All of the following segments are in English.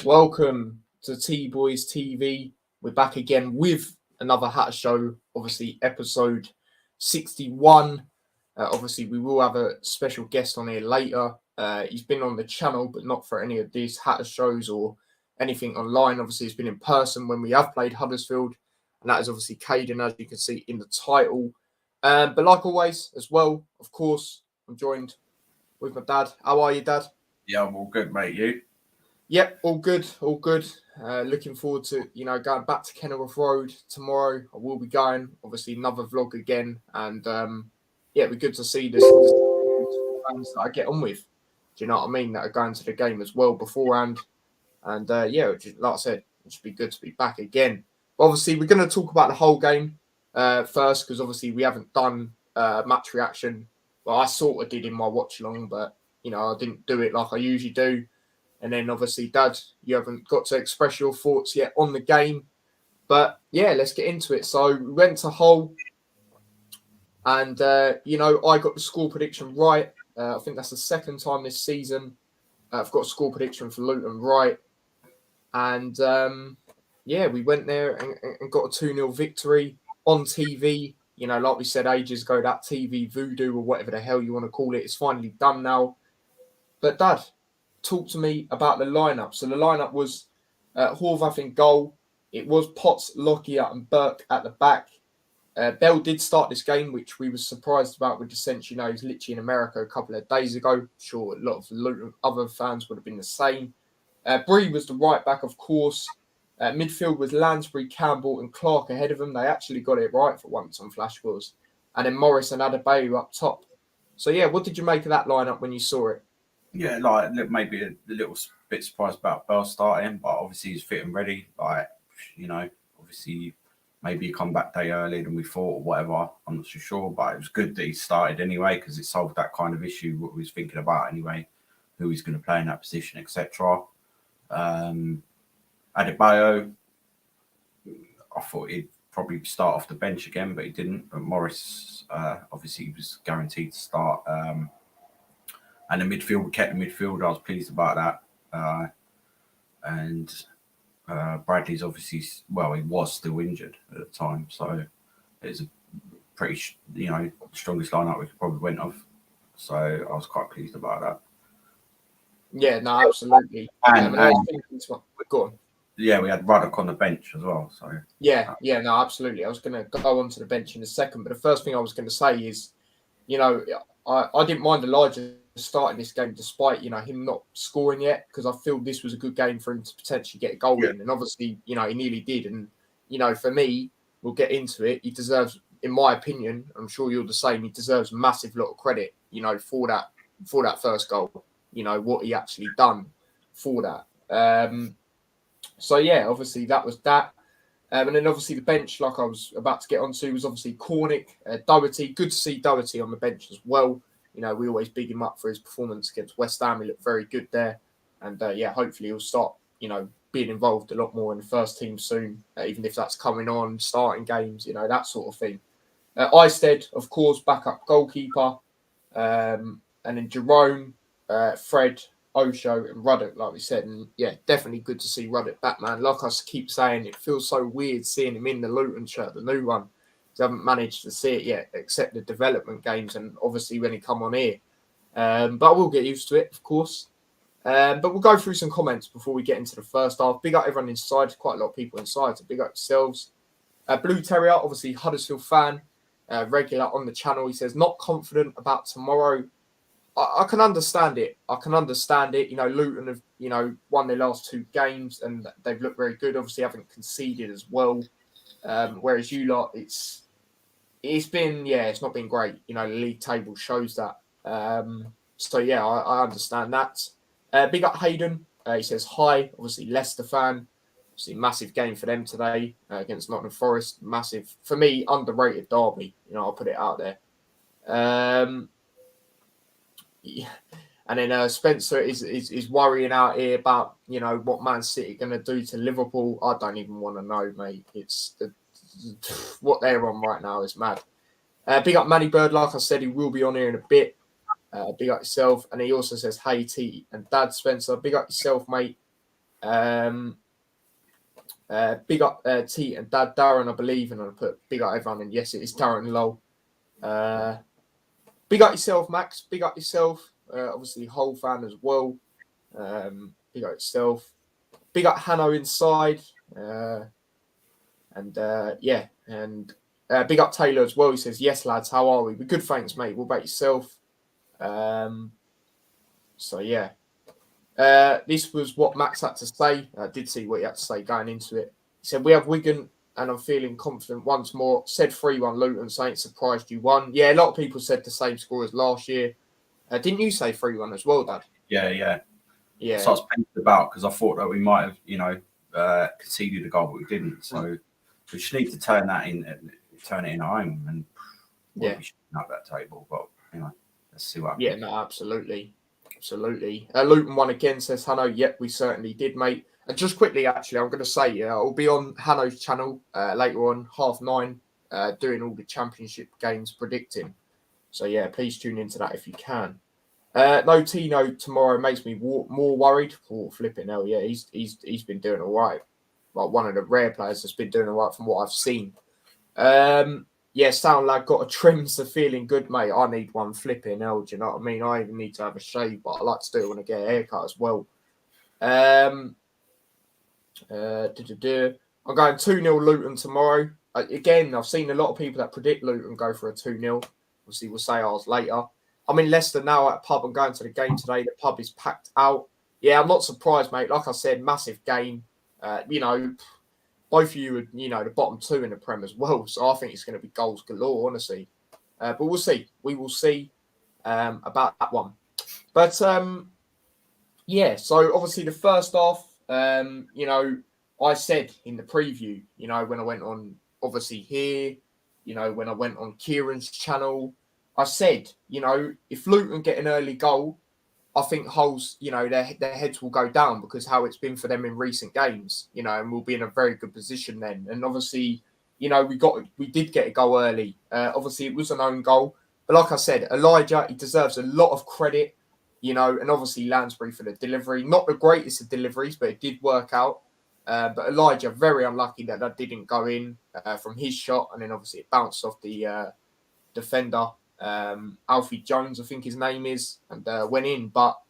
Welcome to T Boys TV. We're back again with another Hatter Show, obviously episode 61. Obviously, we will have a special guest on here later. He's been on the channel, but not for any of these Hatter shows or anything online. Obviously, he's been in person when we have played Huddersfield, and that is obviously Kaden, as you can see in the title. But like always, as well, of course, I'm joined with my dad. How are you, Dad? Yeah, I'm all good, mate. You? Yep, all good, all good. Looking forward to, going back to Kenilworth Road tomorrow. I will be going, obviously, another vlog again. And, it'd be good to see this fans that I get on with. Do you know what I mean? That are going to the game as well beforehand. And, like I said, it should be good to be back again. But obviously, we're going to talk about the whole game first, because obviously we haven't done match reaction. Well, I sort of did in my watch along, but, I didn't do it like I usually do. And then obviously, Dad, you haven't got to express your thoughts yet on the game. But yeah, let's get into it. So we went to Hull and, I got the score prediction right. I think that's the second time this season I've got a score prediction for Luton right. And we went there and got a 2-0 victory on TV. Like we said ages ago, that TV voodoo or whatever the hell you want to call it is finally done now. But Dad, talk to me about the lineup. So the lineup was Horvath in goal. It was Potts, Lockyer and Burke at the back. Bell did start this game, which we were surprised about with the sense, he's literally in America a couple of days ago. Sure, a lot of other fans would have been the same. Bree was the right back, of course. Midfield was Lansbury, Campbell and Clark ahead of him. They actually got it right for once on Flash Scores. And then Morris and Adebayo up top. So, yeah, what did you make of that lineup when you saw it? Yeah, like maybe a little bit surprised about Bell starting, but obviously he's fit and ready. Obviously maybe he come back day earlier than we thought or whatever. I'm not so sure, but it was good that he started anyway because it solved that kind of issue what we was thinking about anyway, who he's going to play in that position, etc. Adebayo, I thought he'd probably start off the bench again, but he didn't. But Morris, obviously, he was guaranteed to start. And the midfield, we kept the midfield. I was pleased about that. Bradley's obviously, he was still injured at the time. So it's a pretty, strongest lineup we could probably went off. So I was quite pleased about that. Yeah, no, absolutely. Go on. Yeah, we had Ruddock on the bench as well. So yeah, no, absolutely. I was going to go onto the bench in a second, but the first thing I was going to say is, I didn't mind Elijah starting this game despite him not scoring yet, because I feel this was a good game for him to potentially get a goal in, and obviously he nearly did. And for me, we'll get into it. He deserves, in my opinion, I'm sure you're the same. He deserves a massive lot of credit, for that first goal. What he actually done for that. So, yeah, obviously that was that. And then obviously the bench, like I was about to get onto, was obviously Cornick, Doherty. Good to see Doherty on the bench as well. We always big him up for his performance against West Ham. He looked very good there. And, hopefully he'll start, being involved a lot more in the first team soon, even if that's coming on, starting games, that sort of thing. Eisted, of course, backup goalkeeper. And then Jerome, Fred, Osho and Ruddock, like we said. And yeah, definitely good to see Ruddock back, man. Like I keep saying, it feels so weird seeing him in the Luton shirt, the new one. I haven't managed to see it yet, except the development games and obviously when he come on here. But I will get used to it, of course. But we'll go through some comments before we get into the first half. Big up everyone inside. Quite a lot of people inside, so big up yourselves. Blue Terrier, obviously Huddersfield fan, regular on the channel. He says, not confident about tomorrow. I can understand it. Luton have, won their last two games and they've looked very good. Obviously, haven't conceded as well. Whereas you lot, it's not been great. The league table shows that. I understand that. Big up Hayden. He says hi. Obviously, Leicester fan. Obviously, massive game for them today against Nottingham Forest. Massive, for me, underrated derby. I'll put it out there. And then Spencer is worrying out here about what Man City are going to do to Liverpool. I don't even want to know, mate. It's what they're on right now is mad. Big up Manny Bird, like I said, he will be on here in a bit. Big up yourself, and he also says, "Hey T and Dad Spencer, big up yourself, mate." Big up T and Dad Darren, I believe, and I put big up everyone. And yes, it is Darren Lowell. Big up yourself, Max. Big up yourself. Obviously, whole fan as well. Big up yourself. Big up Hanno inside. And big up Taylor as well. He says, yes, lads, how are we? We're good, thanks, mate. What about yourself? This was what Max had to say. I did see what he had to say going into it. He said, we have Wigan, and I'm feeling confident once more. Said 3-1 Luton, saying surprised you won. Yeah, a lot of people said the same score as last year. Didn't you say 3-1 as well, Dad? Yeah. So I was painted about because I thought that we might have, conceded a goal, but we didn't. So we just need to turn it in at home, and we should have that table. But let's see what happens. Yeah, no, absolutely. Luton won again, says Hanno. Yep, we certainly did, mate. And just quickly, actually, I'm going to say, I'll be on Hanno's channel later on, 9:30, doing all the championship games predicting. So, yeah, please tune into that if you can. No Tino tomorrow makes me more worried. Oh, flipping hell, yeah, he's been doing all right. Like one of the rare players that's been doing all right from what I've seen. Sound lad got a trims to feeling good, mate. I need one flipping hell, do you know what I mean? I even need to have a shave, but I like to do it when I get a haircut as well. I'm going 2-0 Luton tomorrow. Again, I've seen a lot of people that predict Luton go for a 2-0. Obviously, we'll say ours later. I'm in Leicester now at a pub. I'm going to the game today. The pub is packed out. Yeah, I'm not surprised, mate. Like I said, massive game. Both of you are, the bottom two in the Prem as well. So I think it's going to be goals galore, honestly. But we'll see. We will see about that one. But, so obviously the first half, I said in the preview, when I went on, obviously here, when I went on Kieran's channel, I said, if Luton get an early goal, I think Hull's, their heads will go down because how it's been for them in recent games, and we'll be in a very good position then. And obviously, we did get a goal early. Obviously, it was an own goal. But like I said, Elijah, he deserves a lot of credit, and obviously Lansbury for the delivery. Not the greatest of deliveries, but it did work out. But Elijah, very unlucky that didn't go in from his shot. And then obviously it bounced off the defender. Alfie Jones, I think his name is, and went in. But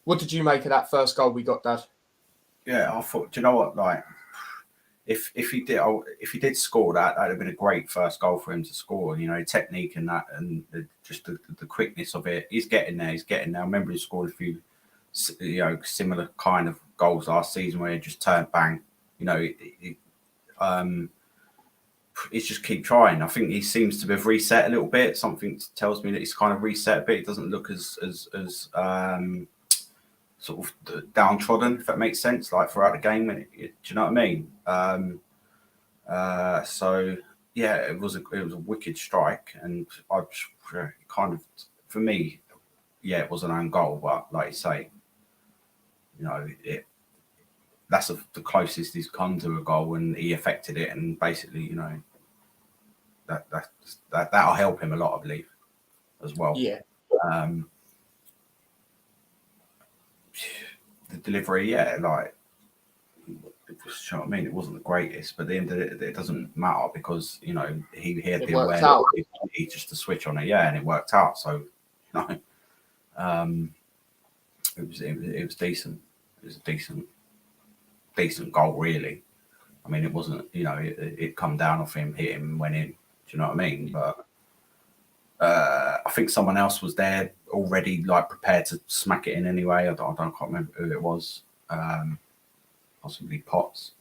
what did you make of that first goal we got, Dad? Yeah, I thought, do you know what? Like, if he did score that, that'd have been a great first goal for him to score. Technique and that, and just the quickness of it. He's getting there. I remember he scored a few, similar kind of goals last season where he just turned bang. He's just keep trying. I think he seems to have reset a little bit. Something tells me that he's kind of reset a bit. It doesn't look as sort of downtrodden, if that makes sense, like throughout the game. Do you know what I mean? So yeah, it was a wicked strike, and I kind of, for me, yeah, it was an own goal, but like you say, that's the closest he's come to a goal, and he affected it, and basically, that'll help him a lot, I believe, as well. Yeah. The delivery, yeah, like, you know what I mean, it wasn't the greatest, but at the end of it doesn't matter because he had the awareness. He just to switch on it, yeah, and it worked out. So, it was decent. It was a decent goal, really. I mean, it wasn't, it come down off him, hit him, went in. Do you know what I mean? But I think someone else was there already, like prepared to smack it in anyway. I can't remember who it was. Possibly Potts.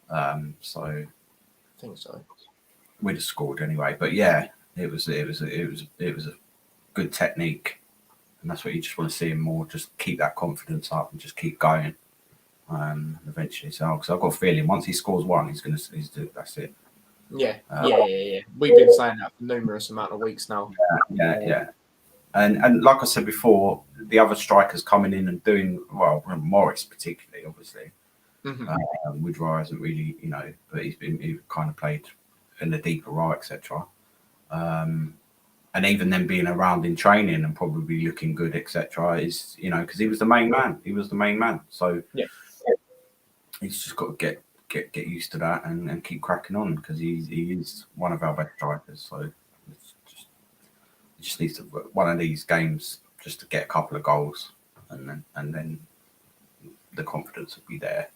So I think so. We'd have scored anyway. But yeah, it was a good technique, and that's what you just want to see him more. Just keep that confidence up and just keep going. Eventually, because I've got a feeling once he scores one, he's that's it. Yeah. We've been saying that for numerous amount of weeks now. Yeah. And like I said before, the other strikers coming in and doing well. Morris particularly, obviously. Mm-hmm. Woodrow hasn't really, but he kind of played in the deeper right, etc. And even them being around in training and probably looking good, etc. Is because he was the main man. So he's just got to get used to that and keep cracking on, because he is one of our best strikers. So he just needs to, one of these games, just to get a couple of goals, and then the confidence will be there,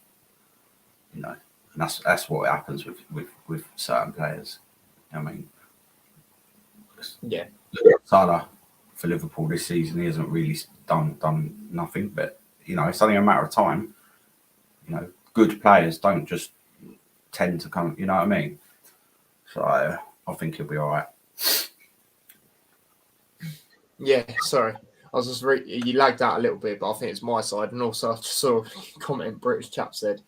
you know. And that's what happens with certain players. I mean, Yeah. Salah for Liverpool this season, he hasn't really done nothing, but you know, it's only a matter of time. You know, good players don't just tend to come. You know what I mean? So I think he'll be all right. Yeah, sorry. I was just you lagged out a little bit, but I think it's my side. And also, I just saw a comment British chap said,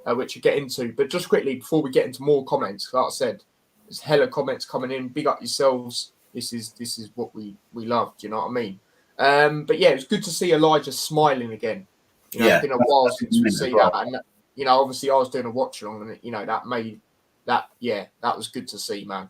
which you get into. But just quickly, before we get into more comments, like I said, there's hella comments coming in. Big up yourselves. This is what we love. Do you know what I mean? But yeah, it's good to see Elijah smiling again. You know, Yeah, it's been a while since we see well. that. And, you know, obviously I was doing a watch along and, you know, that made that, yeah, that was good to see, man.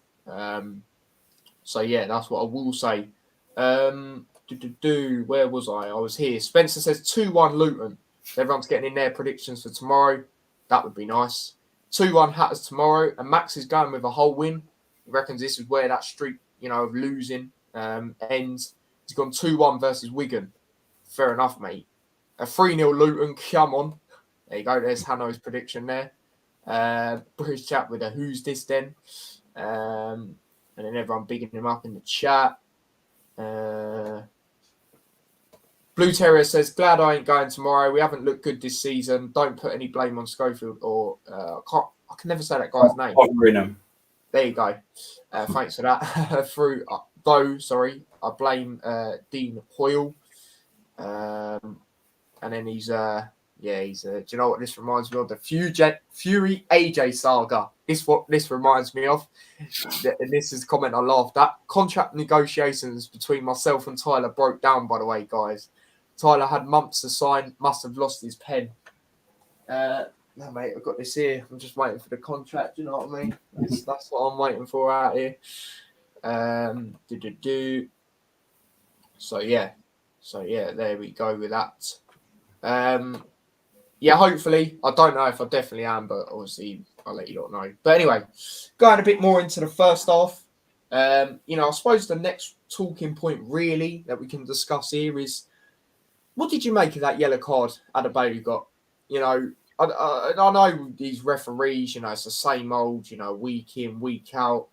So yeah, that's what I will say. Where was I? I was here. Spencer says 2-1 Luton. Everyone's getting in their predictions for tomorrow. That would be nice. 2-1 Hatters tomorrow. And Max is going with a whole win. He reckons this is where that streak, you know, of losing ends. He's gone 2-1 versus Wigan. Fair enough, mate. A 3-0 Luton. Come on. There you go. There's Hanno's prediction there. British chat with a who's this then? And then everyone bigging him up in the chat. Blue Terrier says, glad I ain't going tomorrow. We haven't looked good this season. Don't put any blame on Schofield or I can never say that guy's name. There you go. Thanks for that. I blame Dean Hoyle. And then he's do you know what this reminds me of? The Fury AJ saga. This reminds me of. And this is a comment I laughed at. Contract negotiations between myself and Tyler broke down, by the way, guys. Tyler had months to sign, must have lost his pen. No, mate, I've got this here. I'm just waiting for the contract, you know what I mean? That's what I'm waiting for out here. So yeah, there we go with that. Yeah, hopefully. I don't know if I definitely am, but obviously I'll let you lot know. But anyway, going a bit more into the first half. You know, I suppose the next talking point really that we can discuss here is, what did you make of that yellow card Adebayo got? You know, I know these referees, you know, it's the same old, you know, week in, week out,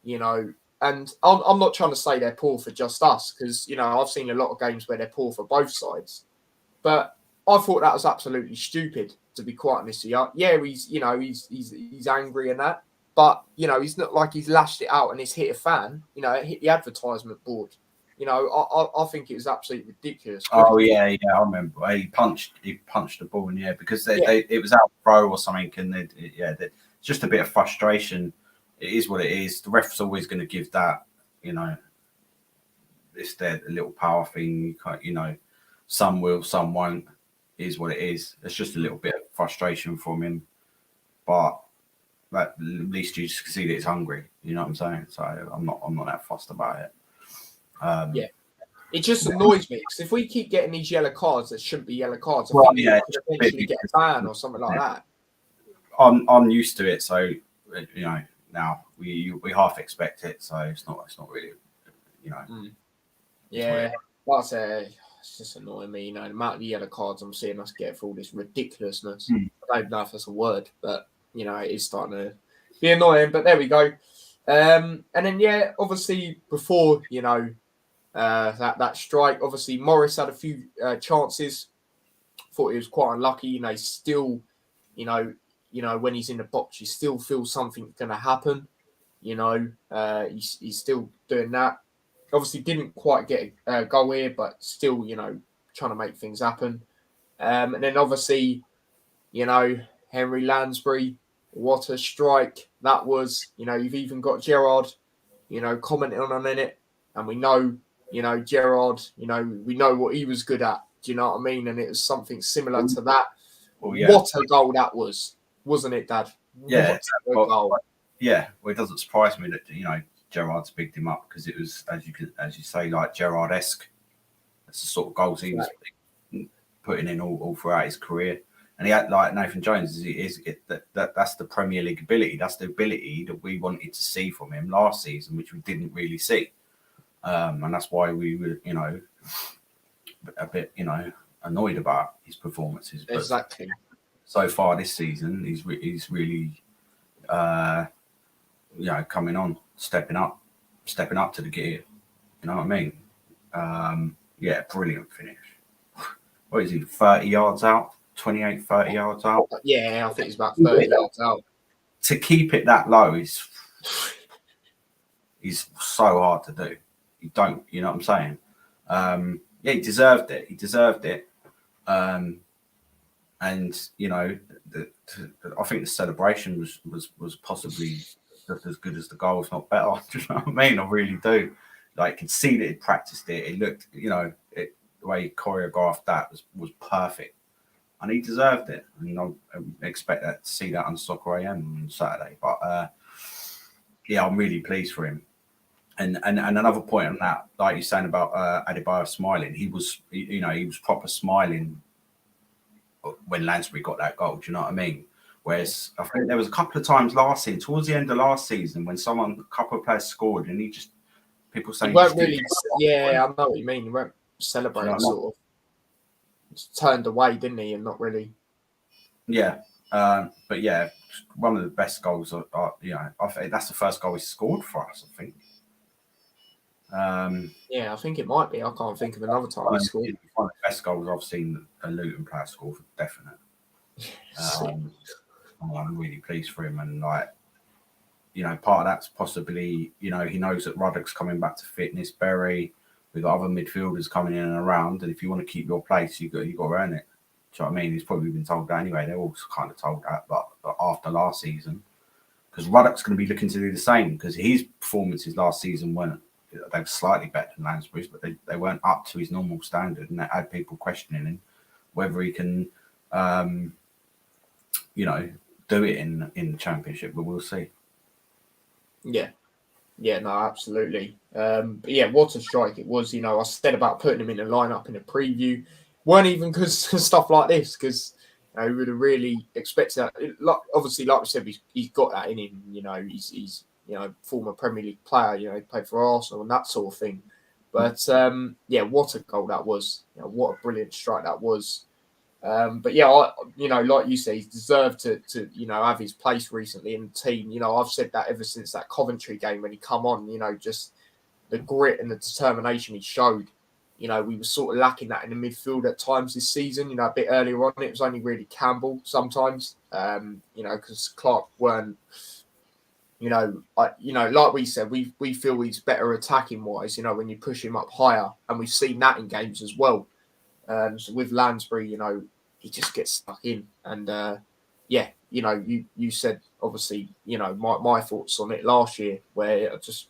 you know, and I'm not trying to say they're poor for just us, because, you know, I've seen a lot of games where they're poor for both sides. But I thought that was absolutely stupid, to be quite honest with you. Yeah, he's angry and that, but you know, he's not like he's lashed it out and it's hit a fan. You know, it hit the advertisement board. You know, I think it was absolutely ridiculous. Oh yeah, I remember. He punched the ball, and because it was out throw or something, and it's just a bit of frustration. It is what it is. The ref's always going to give that. You know, it's their little power thing. You can't, you know, some will, some won't. It is what it is. It's just a little bit of frustration from him, but at least you just can see that he's hungry. You know what I'm saying? So I'm not that fussed about it. It just annoys me, because if we keep getting these yellow cards that shouldn't be yellow cards, I think we could eventually get a ban or something like that. I'm used to it, so you know, now we half expect it, so it's not really, you know. Yeah, like I say, it's just annoying me. You know, the amount of yellow cards I'm seeing us get for all this ridiculousn's. I don't know if that's a word, but you know, it is starting to be annoying. But there we go. And then obviously before, you know, that strike, obviously Morris had a few chances. Thought he was quite unlucky. You know, he's still, you know, when he's in the box, you still feel something's going to happen. You know, he's still doing that. Obviously, didn't quite get a goal here, but still, you know, trying to make things happen. And then obviously, you know, Henry Lansbury, what a strike that was. You know, you've even got Gerrard, you know, commenting on it, and we know, you know, Gerrard, you know, we know what he was good at. Do you know what I mean? And it was something similar to that. Well, yeah. What a goal that was, wasn't it, Dad? Yeah. Well, it doesn't surprise me that, you know, Gerrard's picked him up, because it was, as you say, like Gerrard-esque. That's the sort of goals he was putting in all throughout his career. And he had like Nathan Jones that's the Premier League ability. That's the ability that we wanted to see from him last season, which we didn't really see. And that's why we were, a bit, annoyed about his performances. But Exactly. so far this season, he's really, coming on, stepping up to the gear. You know what I mean? Brilliant finish. What is he, 30 yards out? 28, 30 yards out? Yeah, I think it's about 30 yards out. To keep it that low is so hard to do. You don't, you know what I'm saying? He deserved it. And I think the celebration was possibly just as good as the goal, if not better. Do you know what I mean? I really do. Like, you can see that he practiced it. It looked, the way he choreographed that was perfect, and he deserved it. And I expect to see that on Soccer AM on Saturday. But I'm really pleased for him. And another point on that, like you're saying about Adebayo smiling, he was proper smiling when Lansbury got that goal. Do you know what I mean? Whereas I think there was a couple of times last season, towards the end of last season, when a couple of players scored, and people saying, I know what you mean. He weren't celebrating, You know what I mean? sort of. Just turned away, didn't he? And not really. Yeah, but yeah, one of the best goals. I think that's the first goal he scored for us. I think. I think it might be. I can't think of another time he scored. One of the best goals I've seen a Luton player score, for definite. I'm really pleased for him, and part of that's possibly, he knows that Ruddock's coming back to fitness. Berry, we've got other midfielders coming in and around, and if you want to keep your place, you got to earn it. Do you know what I mean? He's probably been told that anyway. They're all kind of told that, but after last season, because Ruddock's going to be looking to do the same, because his performances last season they were slightly better than Lansbury's, but they weren't up to his normal standard, and that had people questioning him whether he can, do it in the Championship. But we'll see. Yeah, no, absolutely. What a strike it was. I said about putting him in the lineup in a preview, weren't even because stuff like this, because we would have really expected that. Obviously, like we said, he's got that in him. He's former Premier League player. He played for Arsenal and that sort of thing. But what a goal that was. What a brilliant strike that was. Like you say, he's deserved to have his place recently in the team. I've said that ever since that Coventry game when he come on. Just the grit and the determination he showed. We were sort of lacking that in the midfield at times this season. A bit earlier on, it was only really Campbell sometimes. Because Clark weren't. Like we said, we feel he's better attacking wise. When you push him up higher, and we've seen that in games as well. So with Lansbury, he just gets stuck in, and you said obviously, my thoughts on it last year, where I just,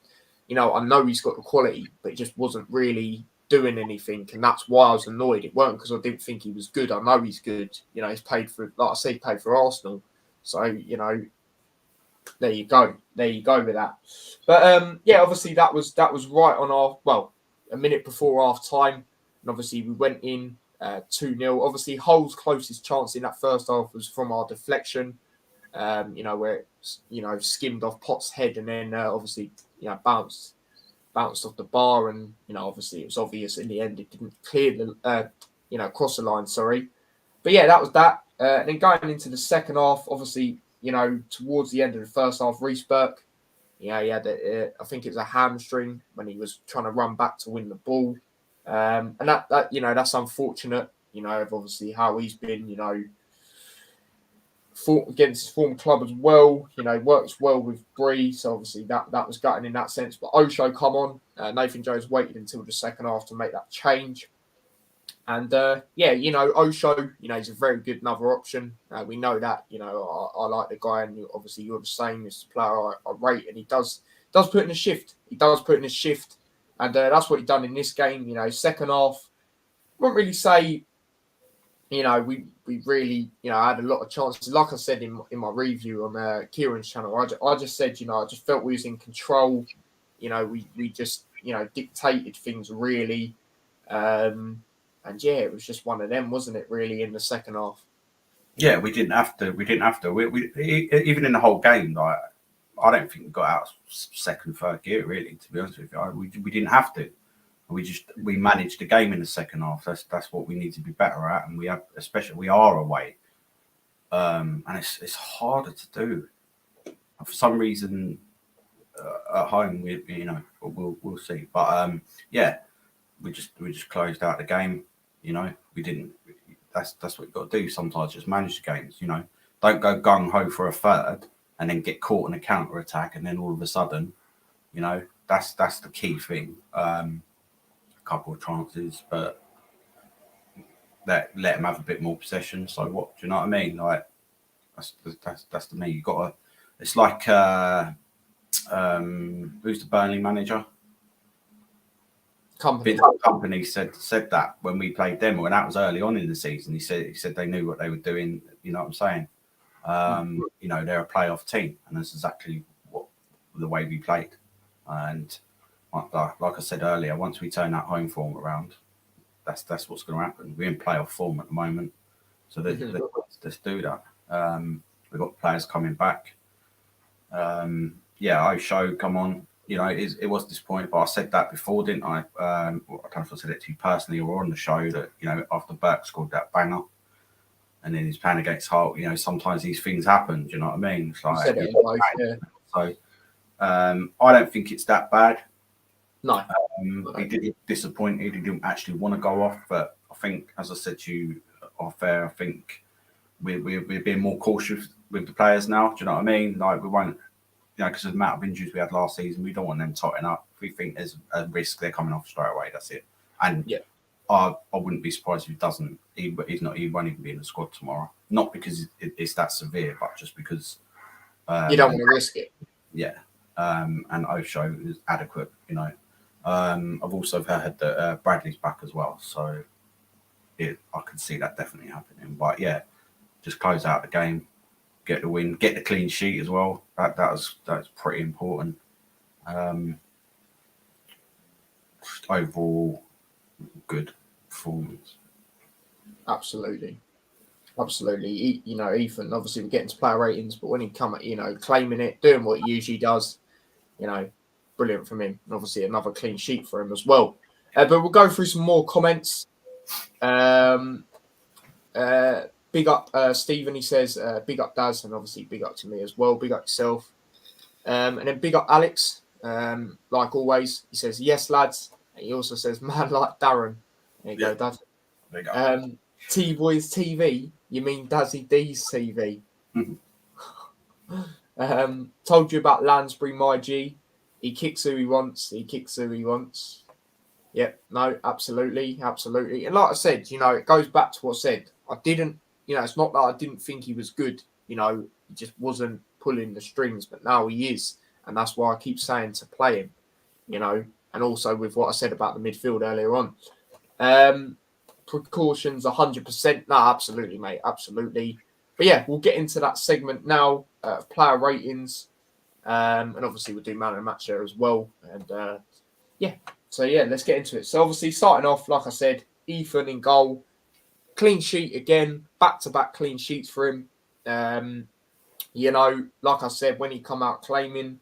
I know he's got the quality, but he just wasn't really doing anything, and that's why I was annoyed. It weren't because I didn't think he was good. I know he's good. He's played for, like I say, he played for Arsenal, so there you go with that. But obviously that was right on a minute before half time. And obviously we went in 2-0. Obviously Hull's closest chance in that first half was from our deflection, where it skimmed off Potts' head and then obviously bounced off the bar, and obviously it was obvious in the end it didn't clear the cross the line. Sorry, but that was that. And then going into the second half, obviously towards the end of the first half, Reece Burke, he had I think it was a hamstring when he was trying to run back to win the ball. And that that's unfortunate, of obviously how he's been, fought against his former club as well, works well with Bree, so obviously that was gutting in that sense. But Osho come on, Nathan Jones waited until the second half to make that change. And Osho, he's a very good another option. We know that, I like the guy, and obviously you're the same. It's a player I rate, and he does put in a shift. And that's what he done in this game. Second half, I won't really say, we really, had a lot of chances. Like I said in my review on Kieran's channel, I just said, I just felt we was in control. We just, dictated things really. And it was just one of them, wasn't it, really, in the second half? Yeah, we didn't have to. We didn't have to. Even in the whole game, like I don't think we got out second, third gear. Really, to be honest with you, we didn't have to. We managed the game in the second half. That's what we need to be better at, and we have, especially we are away, and it's harder to do. For some reason, at home, we'll see. But yeah, we just closed out the game. We didn't. That's what you've got to do. Sometimes just manage the games. Don't go gung ho for a third and then get caught in a counter attack, and then all of a sudden, that's the key thing. A couple of chances, but let them have a bit more possession. So what? Do you know what I mean? Like that's to me. You got to. It's like who's the Burnley manager? Company said that when we played them, when that was early on in the season. He said they knew what they were doing. You know what I'm saying? They're a playoff team, and that's exactly the way we played. And like I said earlier, once we turn that home form around, that's what's going to happen. We're in playoff form at the moment, so let's do that. We've got players coming back. Show come on. It was disappointing, but I said that before, didn't I? I don't know if I said it to you personally or on the show that, after Burke scored that banger and then he's playing against Hull, sometimes these things happen. Do you know what I mean? It's like, yeah. So I don't think it's that bad. No. He did disappointed. He didn't actually want to go off, but I think, as I said to you off air, I think we're being more cautious with the players now. Do you know what I mean? Like we won't. Because of the amount of injuries we had last season, we don't want them totting up. If we think there's a risk, they're coming off straight away. That's it. And I wouldn't be surprised if he doesn't. He won't even be in the squad tomorrow. Not because it's that severe, but just because you don't want to risk it. Yeah. And Osho is adequate. I've also heard that Bradley's back as well, so I can see that definitely happening. But yeah, just close out the game. Get the win, get the clean sheet as well. That's pretty important. Overall, good performance. Absolutely. Ethan. Obviously, we're getting to player ratings, but when he come at claiming it, doing what he usually does, brilliant from him. And obviously, another clean sheet for him as well. But we'll go through some more comments. Big up Stephen, he says, big up Daz, and obviously big up to me as well. Big up yourself. And then big up Alex, like always. He says, yes, lads. And he also says, man like Darren. There you go, Dad. Big up. T-Boys TV, you mean Dazzy D's TV. Told you about Lansbury, my G. He kicks who he wants. Yep, no, absolutely. And like I said, it goes back to what I said. I didn't, it's not that I didn't think he was good. He just wasn't pulling the strings, but now he is. And that's why I keep saying to play him, and also with what I said about the midfield earlier on. Precautions 100%. No, absolutely, mate. Absolutely. But yeah, we'll get into that segment now, player ratings. And obviously we'll do man of the match there as well. And so yeah, let's get into it. So obviously starting off, like I said, Ethan in goal. Clean sheet again, back-to-back clean sheets for him. Like I said, when he come out claiming,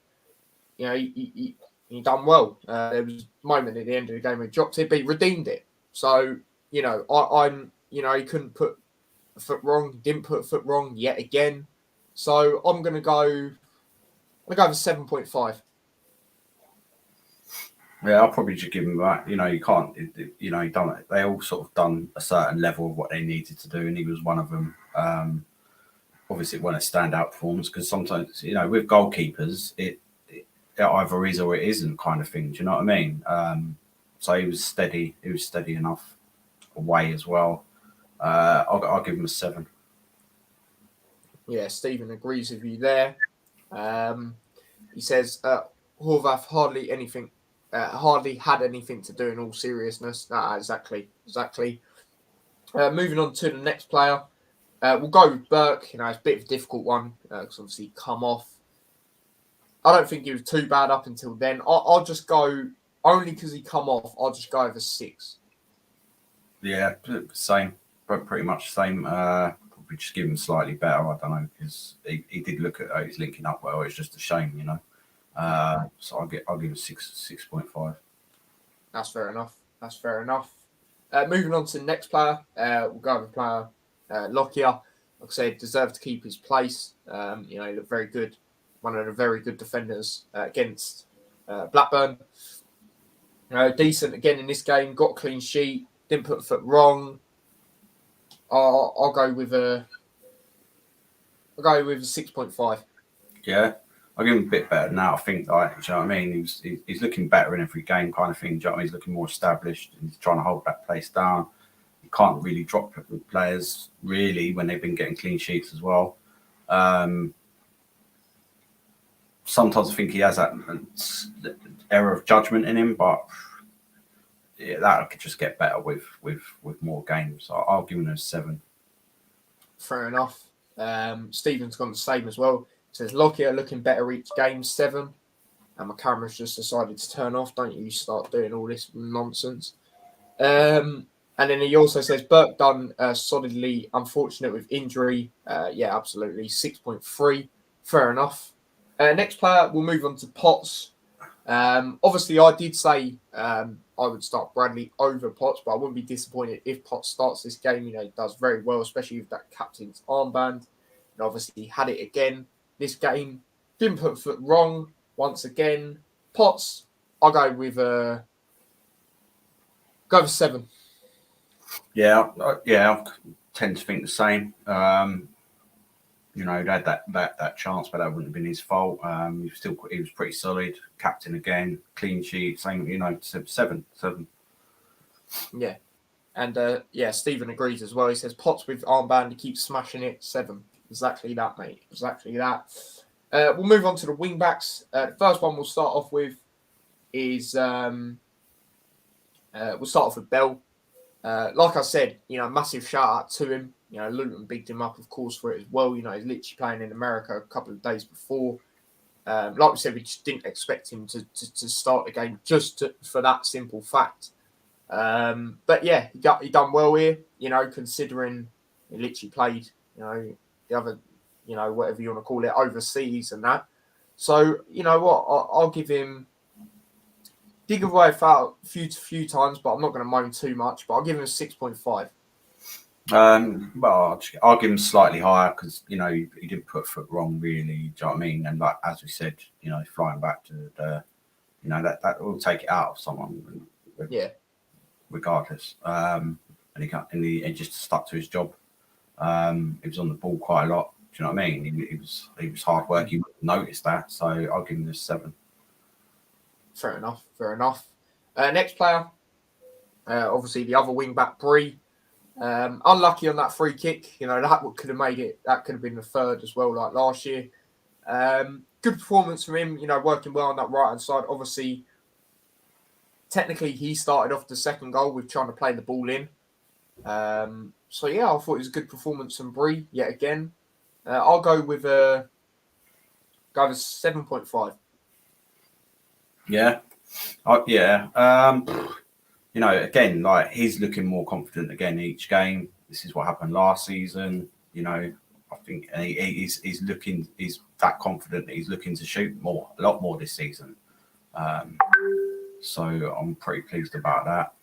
he done well. There was a moment at the end of the game where he dropped it, but he redeemed it. So, I'm he couldn't put a foot wrong, didn't put a foot wrong yet again. So I'm going to go with 7.5. Yeah, I'll probably just give him that. You can't. He done it. They all sort of done a certain level of what they needed to do, and he was one of them. Obviously, it wasn't a standout performance because sometimes, with goalkeepers, it either is or it isn't kind of thing. Do you know what I mean? So he was steady. He was steady enough away as well. I'll give him a 7. Yeah, Stephen agrees with you there. He says Horvath hardly had anything to do in all seriousness. Exactly. Moving on to the next player. We'll go with Burke. It's a bit of a difficult one because obviously he come off. I don't think he was too bad up until then. I'll just go, only because he come off, I'll just go over 6. Yeah, same. Pretty much same. Probably we just give him slightly better. I don't know, because he did look at he's linking up well. It's just a shame, you know. So I'll give him 6.5. That's fair enough. That's fair enough. Moving on to the next player, we'll go with player Lockyer. Like I said, deserved to keep his place. He looked very good. One of the very good defenders against Blackburn. Decent again in this game. Got a clean sheet. Didn't put a foot wrong. I'll go with a 6.5. Yeah, I'll give him a bit better now. I think, do you know what I mean? He's looking better in every game, kind of thing. Do you know what I mean? He's looking more established. He's trying to hold that place down. You can't really drop players really when they've been getting clean sheets as well. Sometimes I think he has that error of judgment in him, but yeah, that could just get better with more games. So I'll give him a 7. Fair enough. Stephen's gone the same as well. Says Lockyer looking better each game, 7. And my camera's just decided to turn off. Don't you start doing all this nonsense. And then he also says Burke done solidly, unfortunate with injury. Yeah, absolutely. 6.3. Fair enough. Next player, we'll move on to Potts. Obviously, I did say I would start Bradley over Potts, but I wouldn't be disappointed if Potts starts this game. He does very well, especially with that captain's armband. And obviously, he had it again this game. Didn't put a foot wrong once again. Potts, I'll go with 7. Yeah, I tend to think the same. They had that chance, but that wouldn't have been his fault. He was pretty solid. Captain again, clean sheet, same. 7. Yeah, and Stephen agrees as well. He says Potts with armband, he keeps smashing it. 7. Exactly that, mate. Exactly that. We'll move on to the wing backs. The first one we'll start off with is Bell. Like I said, massive shout out to him. Luton bigged him up, of course, for it as well. He's literally playing in America a couple of days before. Like we said, we just didn't expect him to start the game for that simple fact. But yeah, he done well here. Considering he literally played, the other, whatever you want to call it, overseas and that. So you know what, I'll give him. Dig away a few times, but I'm not going to moan too much. But I'll give him a 6.5. Well, I'll give him slightly higher because he didn't put a foot wrong really. Do you know what I mean? And like as we said, flying back to the, that will take it out of someone. Yeah. Regardless, and he just stuck to his job. He was on the ball quite a lot. Do you know what I mean? He was hard work. You noticed that, so I'll give him a 7. Fair enough. Next player, obviously the other wing back, Bree. Unlucky on that free kick. That could have made it. That could have been the 3rd as well, like last year. Good performance from him. Working well on that right hand side. Obviously, technically he started off the second goal with trying to play the ball in. So yeah, I thought it was a good performance from Bree yet again. I'll go with 7.5. Yeah. Again, like he's looking more confident again each game. This is what happened last season. I think he's that confident that he's looking to shoot a lot more this season. So I'm pretty pleased about that.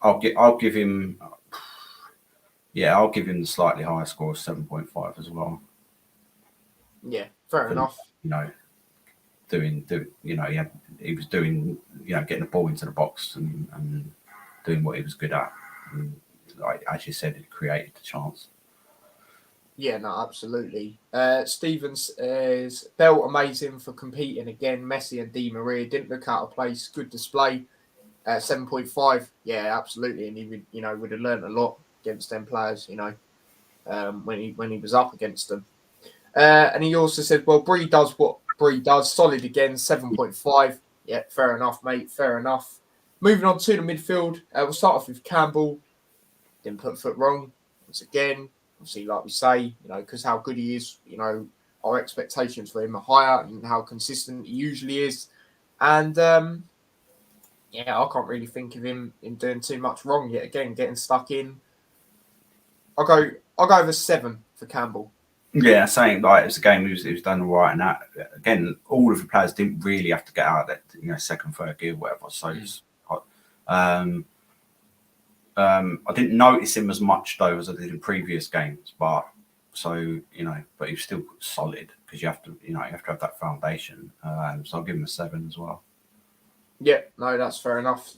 I'll give him the slightly higher score of 7.5 as well. Yeah, fair enough. He was doing, getting the ball into the box and doing what he was good at. And like as you said, it created the chance. Yeah, no, absolutely. Stevens is Bell amazing for competing again. Messi and Di Maria didn't look out of place. Good display. 7.5. Yeah, absolutely. And he would have learned a lot against them players. When he was up against them. And he also said, well, Bree does what Bree does. Solid again. 7.5. Yeah, fair enough, mate. Fair enough. Moving on to the midfield. We'll start off with Campbell. Didn't put a foot wrong. Once again, obviously, like we say, because how good he is, our expectations for him are higher and how consistent he usually is. And, I can't really think of him in doing too much wrong yet. Again, getting stuck in. I'll go over 7 for Campbell. Yeah, same. Like it was a game. He was done all right, and that again, all of the players didn't really have to get out of that, second, third gear, whatever. So, I didn't notice him as much though as I did in previous games, but but he was still solid because you have to have that foundation. So I'll give him a 7 as well. Yeah, no, that's fair enough.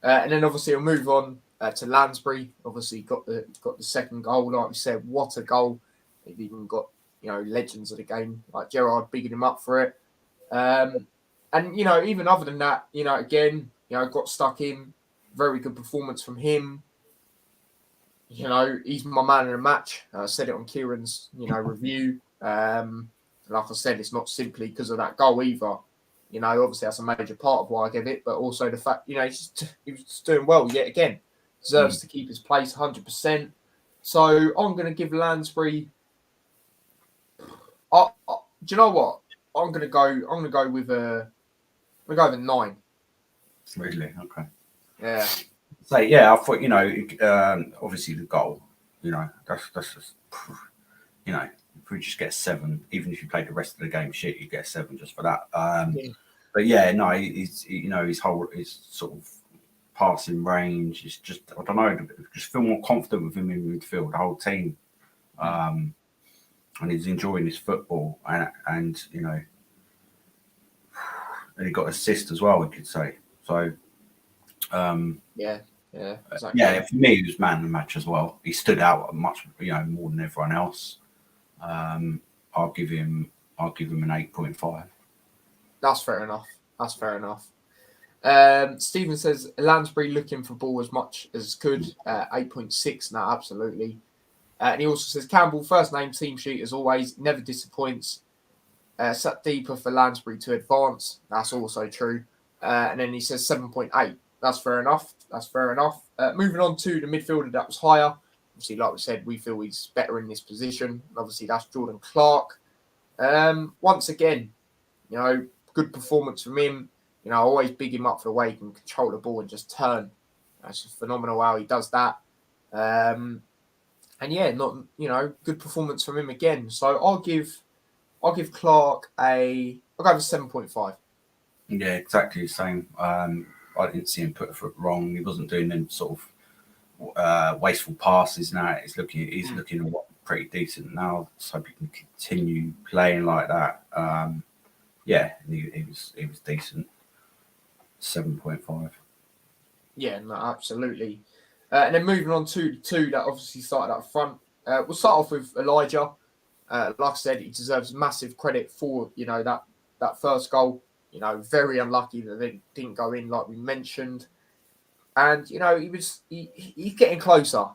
And then obviously we'll move on to Lansbury. Obviously got the second goal. Like we said, what a goal! They've even got legends of the game like Gerrard bigging him up for it. And even other than that, again, got stuck in. Very good performance from him. He's my man in the match. I said it on Kieran's review. Like I said, it's not simply because of that goal either. Obviously that's a major part of why I give it, but also the fact, he was just doing well yet again. Deserves to keep his place 100%. So I'm going to give Lansbury. Do you know what? I'm going to go with a 9. Really? Okay. Yeah. So yeah, I thought obviously the goal, that's just if we just get a 7, even if you played the rest of the game shit, you get a 7 just for that. But yeah, no, he's his sort of passing range is just, I don't know, just feel more confident with him in midfield, the whole team, and he's enjoying his football, and he got assist as well, we could say. So Yeah, exactly. Yeah, for me, he was man of the match as well. He stood out much, more than everyone else. I'll give him an 8.5. That's fair enough. Stephen says Lansbury looking for ball as much as could. 8.6 now, absolutely. And he also says Campbell, first name team sheet as always, never disappoints. Sat deeper for Lansbury to advance. That's also true. And then he says 7.8. That's fair enough. Moving on to the midfielder that was higher. Obviously, like we said, we feel he's better in this position. Obviously, that's Jordan Clark. Once again, good performance from him. I always big him up for the way he can control the ball and just turn. That's just phenomenal how he does that. And yeah, good performance from him again. So I'll give Clark I'll go with 7.5. Yeah, exactly the same. I didn't see him put a foot wrong. He wasn't doing them sort of wasteful passes. Now he's looking pretty decent now. So he can continue playing like that. Yeah, he was decent. 7.5. Yeah, no, absolutely. And then moving on to the 2 that obviously started up front. We'll start off with Elijah. Like I said, he deserves massive credit for that first goal. Very unlucky that they didn't go in, like we mentioned. And he's getting closer.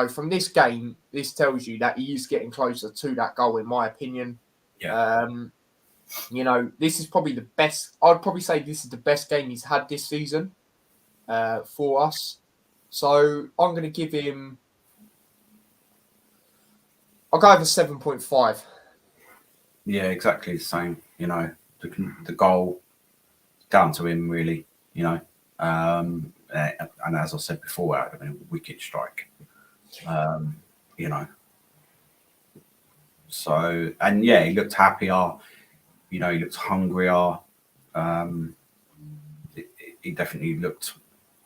From this game, this tells you that he is getting closer to that goal, in my opinion. Yeah. This is probably the best. I'd probably say this is the best game he's had this season for us. So I'm going to give him. I'll go over 7.5. Yeah, exactly the same. The goal down to him, really. And as I said before, I mean, wicked strike. So, and yeah, he looked happier. He looked hungrier. He definitely looked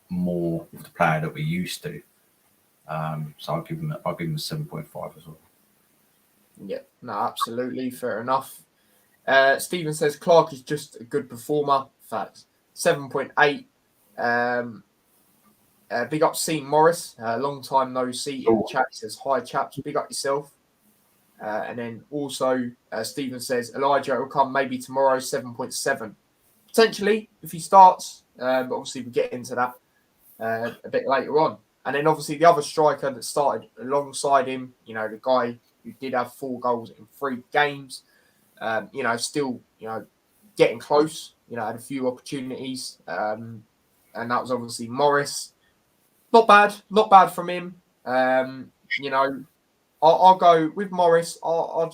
more of the player that we're used to. So I'll give him a 7.5 as well. Yeah, no, absolutely fair enough. Stephen says Clark is just a good performer. In fact, 7.8. Big up Sean Morris, long time no see in the chat. He says, hi chaps, big up yourself. And then also Stephen says Elijah will come maybe tomorrow, 7.7. Potentially, if he starts, but obviously we'll get into that a bit later on. And then obviously the other striker that started alongside him, the guy who did have 4 goals in 3 games, still, getting close, had a few opportunities. And that was obviously Morris. Not bad from him. I'll go with Morris. I'll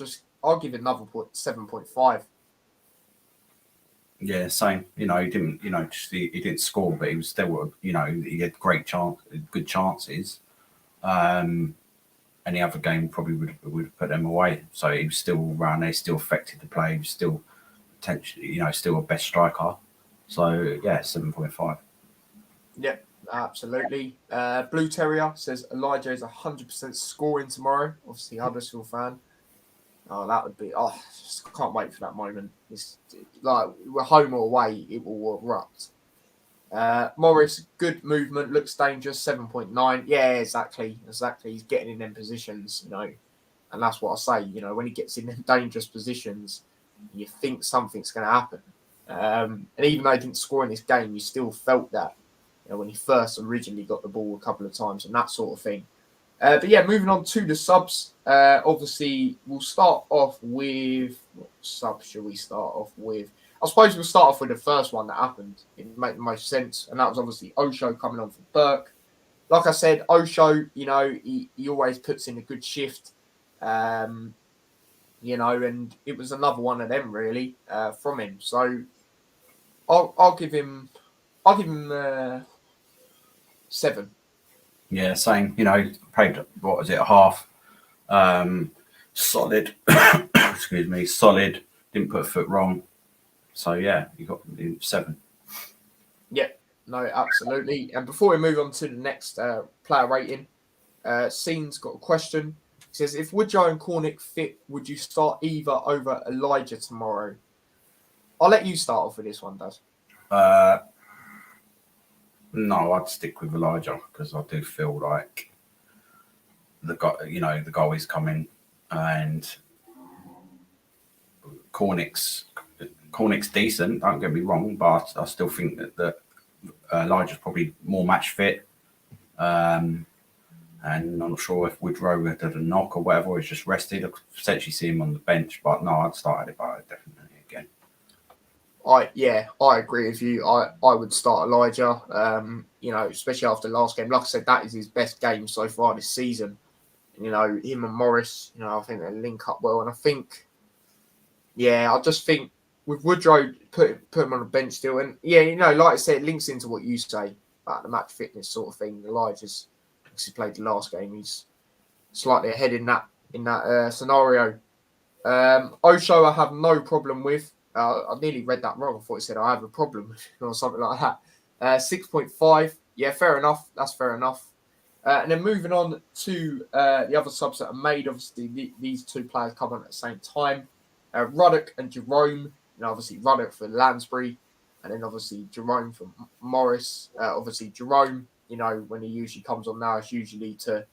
give it another 7.5. Yeah, same. He didn't. He didn't score, but he was still. He had good chances. any other game probably would have put them away. So he was still all round there, still affected the play, he was still potentially, still a best striker. So yeah, 7.5. Yep, absolutely. Blue Terrier says Elijah is 100% scoring tomorrow. Obviously, Huddersfield fan. Oh, that would be. Oh, just can't wait for that moment. It's like we're home or away, it will erupt. Morris, good movement, looks dangerous. 7.9. Yeah, exactly. He's getting in them positions, and that's what I say. When he gets in them dangerous positions, you think something's going to happen. And even though he didn't score in this game, you still felt that. When he first originally got the ball a couple of times and that sort of thing. But yeah, moving on to the subs. Obviously, we'll start off with what sub shall we start off with? I suppose we'll start off with the first one that happened. It made the most sense, and that was obviously Osho coming on for Burke. Like I said, Osho, he always puts in a good shift, and it was another one of them really from him. So I'll give him 7. Yeah, same. Paid what was it, a half? Solid. Excuse me, solid. Didn't put a foot wrong. So yeah, you got 7. Yeah, no, absolutely. And before we move on to the next player rating, Scene's got a question. He says, if Woodrow and Cornick fit, would you start Eva over Elijah tomorrow? I'll let you start off with this one, Daz. No, I'd stick with Elijah because I do feel like the goal is coming, and Cornick's decent. Don't get me wrong, but I still think that Elijah's probably more match fit. And I'm not sure if Woodrow had a knock or whatever, or he's just rested. I could potentially see him on the bench, but no, I'd start it by definitely again. I agree with you. I would start Elijah. Especially after last game. Like I said, that is his best game so far this season. Him and Morris. I think they link up well, and I think, I just think with Woodrow put him on the bench still, and like I said, it links into what you say about the match fitness sort of thing. Elijah's, because he played the last game, he's slightly ahead in that scenario. Osho, I have no problem with. I nearly read that wrong. I thought it said I have a problem or something like that. 6.5. Yeah, fair enough. That's fair enough. And then moving on to the other subs that are made. Obviously, these two players come on at the same time. Ruddock and Jerome. Obviously Ruddock for Lansbury, and then obviously Jerome for Morris. Obviously Jerome, when he usually comes on now, it's usually to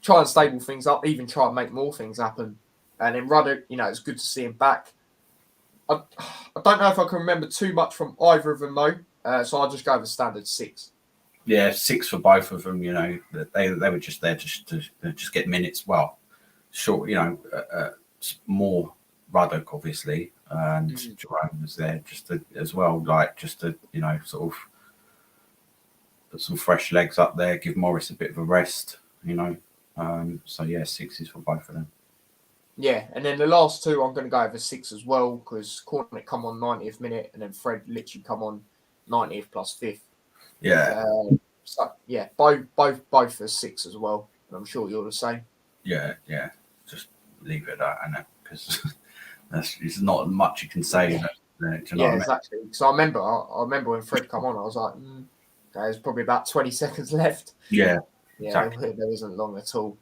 try and stable things up, even try and make more things happen. And then Ruddock, it's good to see him back. I don't know if I can remember too much from either of them though, so I'll just go with a standard 6. Yeah, 6 for both of them. They were just there to just get minutes. Well, short. More Ruddock obviously, and Jerome was there as well, like just to sort of put some fresh legs up there, give Morris a bit of a rest. So yeah, 6 is for both of them. Yeah, and then the last two, I'm going to go over 6 as well, because Cornick come on 90th minute, and then Fred literally come on 90th plus 5th. Yeah. So yeah, both for 6 as well. And I'm sure you're the same. Yeah. Just leave it at that, and because there's not much you can say. Yeah, exactly. Because I remember when Fred come on, I was like, there's probably about 20 seconds left. Yeah. Exactly. There isn't long at all.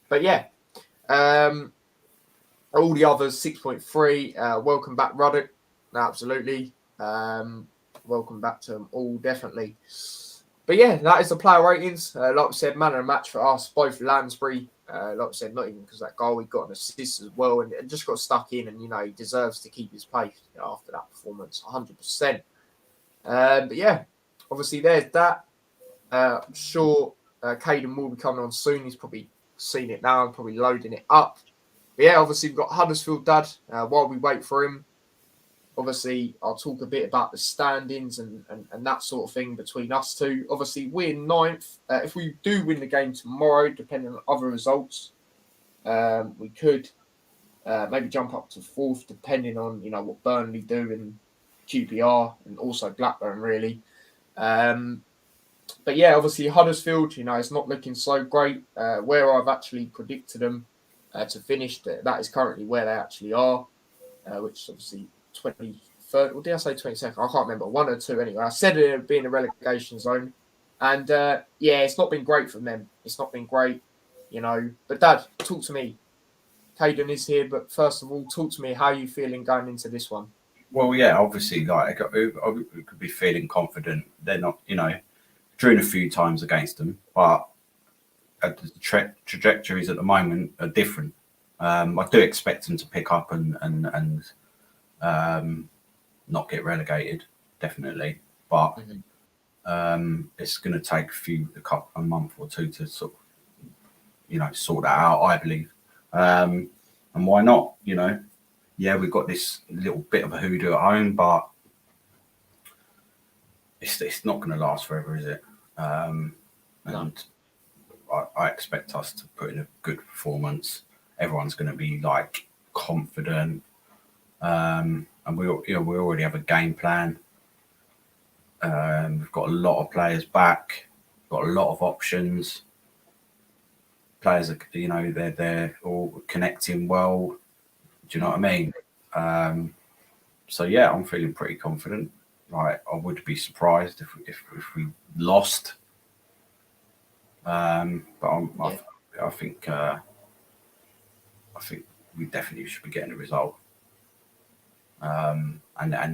But yeah. All the others 6.3. Welcome back, Ruddock. Absolutely. Welcome back to them all, definitely. But yeah, that is the player ratings. Like I said, man of the match for us, both Lansbury. Like I said, not even because that goal, he got an assist as well, and just got stuck in, and he deserves to keep his place after that performance, 100%. But yeah, obviously there's that. I'm sure Kaden will be coming on soon. He's probably seen it now and probably loading it up. But yeah, obviously we've got Huddersfield Dad. While we wait for him, obviously I'll talk a bit about the standings and that sort of thing between us two. Obviously we're 9th. If we do win the game tomorrow, depending on other results, we could maybe jump up to 4th, depending on what Burnley do and QPR and also Blackburn really. But yeah, obviously Huddersfield, it's not looking so great. Where I've actually predicted them to finish, that is currently where they actually are, which is obviously 23rd. Or did I say 22nd? I can't remember. One or two anyway. I said it would be in a relegation zone. And it's not been great for them. It's not been great, But Dad, talk to me. Kaden is here, but first of all, talk to me. How are you feeling going into this one? Well, yeah, obviously, like I could be feeling confident. They're not, drew a few times against them, but the trajectories at the moment are different. I do expect them to pick up and not get relegated, definitely. But it's going to take a month or two to sort that out, I believe. And why not? Yeah, we've got this little bit of a hoodoo at home, but it's not going to last forever, is it? And I expect us to put in a good performance. Everyone's going to be like confident, and we already have a game plan. We've got a lot of players back, got a lot of options. Players are, they're all connecting well. Do you know what I mean? So yeah, I'm feeling pretty confident. Like, I would be surprised if we lost. But I think we definitely should be getting a result. And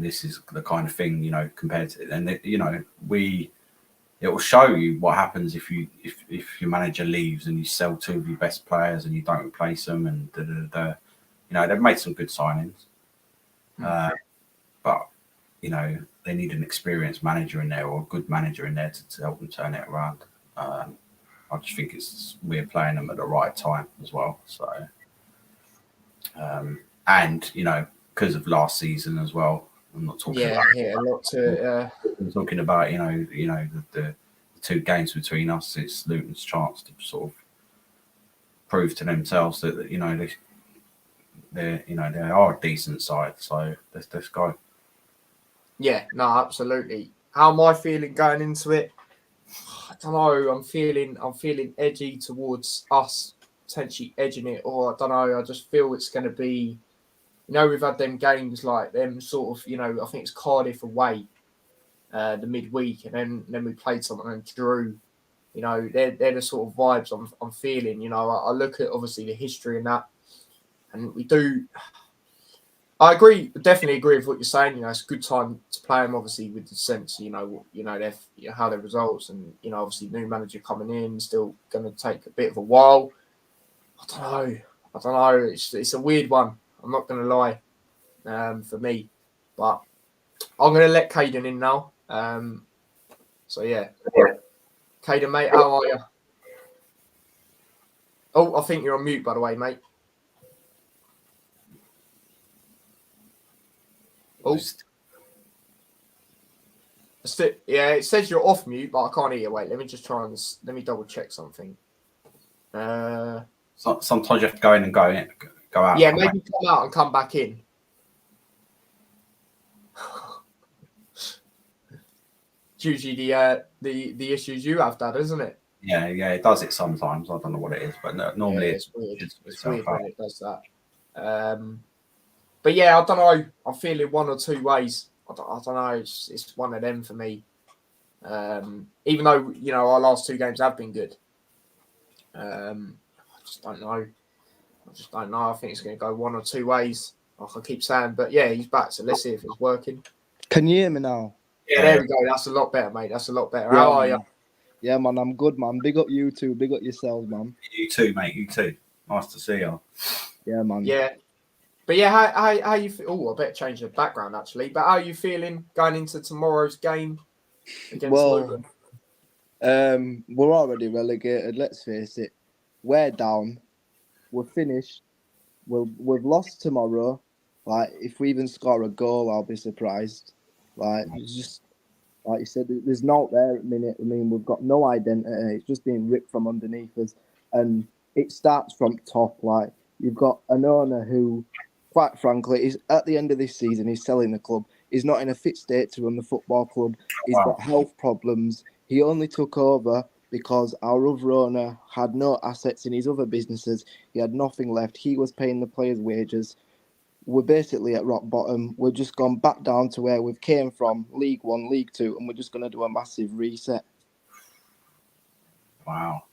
this is the kind of thing, compared to, and it will show you what happens if your manager leaves and you sell two of your best players and you don't replace them, and they've made some good signings, but they need an experienced manager in there, or a good manager in there to help them turn it around. I just think we're playing them at the right time as well. So, and because of last season as well, I'm not talking about a lot to. I'm talking about the two games between us. It's Luton's chance to sort of prove to themselves that they are a decent side. So let's go. Yeah, no, absolutely. How am I feeling going into it? I don't know. I'm feeling edgy towards us potentially edging it, or I don't know. I just feel it's going to be. We've had them games like them sort of. I think it's Cardiff away, the midweek, and then we played someone and drew. They're the sort of vibes I'm feeling. I look at obviously the history and that, and we do. I agree, definitely agree with what you're saying. It's a good time to play them, obviously, with the sense, how their results, and obviously new manager coming in, still going to take a bit of a while. I don't know. It's a weird one. I'm not going to lie, for me, but I'm going to let Kaden in now. So yeah, Kaden, mate, how are you? Oh, I think you're on mute, by the way, mate. Oh, yeah, it says you're off mute, but I can't hear you. Wait, let me just try and double check something. Sometimes you have to go in and go out. Yeah, maybe come out and come back in. It's usually the issues you have, Dad, isn't it? Yeah, it does it sometimes. I don't know what it is, but normally it's weird. It's weird when it does that. But yeah, I don't know. I'm feeling one or two ways. I don't know. It's one of them for me. Even though our last two games have been good. I just don't know. I think it's going to go one or two ways, like I keep saying. But yeah, he's back, so let's see if it's working. Can you hear me now? Yeah, there we go. That's a lot better, mate. That's a lot better. How are you? Yeah, man, I'm good, man. Big up you too. Big up yourselves, man. You too, mate. You too. Nice to see you. Yeah, man. Yeah. But yeah, how you feel? Oh, I better change the background, actually. But how are you feeling going into tomorrow's game against Luton? We're already relegated, let's face it. We're down. We're finished. We've lost tomorrow. Like, if we even score a goal, I'll be surprised. Like, it's just, like you said, there's no there at the minute. I mean, we've got no identity. It's just being ripped from underneath us. And it starts from top. Like, you've got an owner who, quite frankly, is at the end of this season, he's selling the club. He's not in a fit state to run the football club. He's got health problems. He only took over because our other owner had no assets in his other businesses. He had nothing left. He was paying the players' wages. We're basically at rock bottom. We're just gone back down to where we've came from, League One, League Two, and we're just going to do a massive reset. Wow.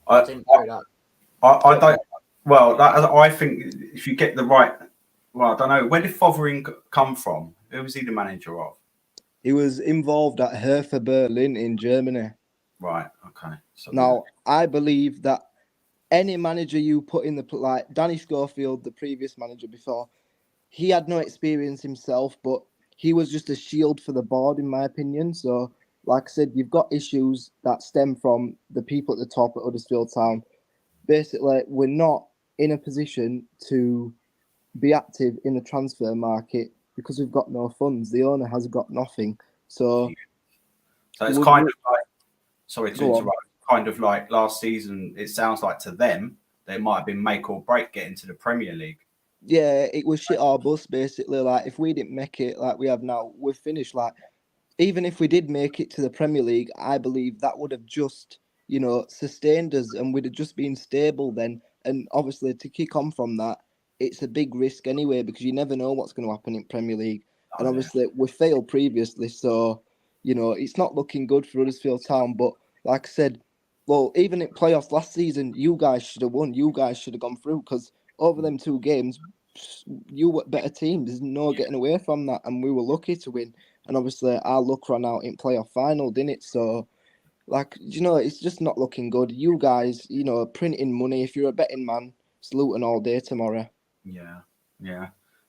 I didn't know that. I don't. Well, I think if you get the right, well, I don't know. Where did Fothering come from? Who was he the manager of? He was involved at Hertha Berlin in Germany. Right. Okay. So Now, I believe that any manager you put in the like Danny Schofield, the previous manager before, he had no experience himself, but he was just a shield for the board, in my opinion. So, like I said, you've got issues that stem from the people at the top at Huddersfield Town. Basically, we're not in a position to be active in the transfer market because we've got no funds. The owner has got nothing. So it's kind of like, sorry to interrupt, kind of like last season, it sounds like to them, they might have been make or break getting to the Premier League. Yeah, it was shit or bust, basically. Like, if we didn't make it like we have now, we're finished. Like, even if we did make it to the Premier League, I believe that would have just, sustained us and we'd have just been stable then. And obviously, to kick on from that, it's a big risk anyway because you never know what's going to happen in Premier League. And obviously, we failed previously, so, it's not looking good for Huddersfield Town. But like I said, well, even in playoffs last season, you guys should have won. You guys should have gone through because over them 2 games, you were better team. There's no getting away from that. And we were lucky to win. And obviously, our luck ran out in playoff final, didn't it? So, it's just not looking good. You guys, printing money. If you're a betting man, it's Luton all day tomorrow. Yeah.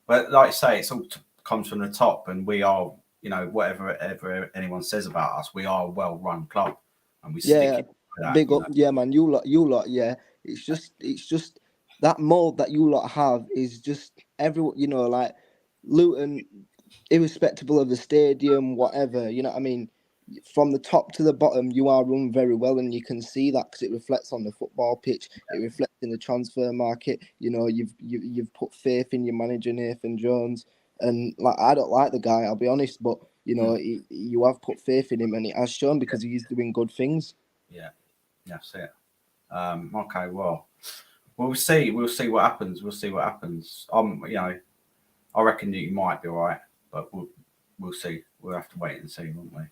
But like I say, it's all comes from the top, and we are, whatever anyone says about us, we are a well-run club, and we stick it. That, big up, yeah, man. You lot, yeah. It's just that mold that you lot have is just everyone. Like Luton, irrespective of the stadium, whatever. You know what I mean? From the top to the bottom, you are run very well, and you can see that because it reflects on the football pitch. It reflects in the transfer market. You've put faith in your manager Nathan Jones, and like I don't like the guy, I'll be honest, but you have put faith in him, and it has shown because he's doing good things. Yeah, that's it. Okay, well, we'll see. We'll see what happens. I reckon that you might be all right, but we'll see. We'll have to wait and see, won't we?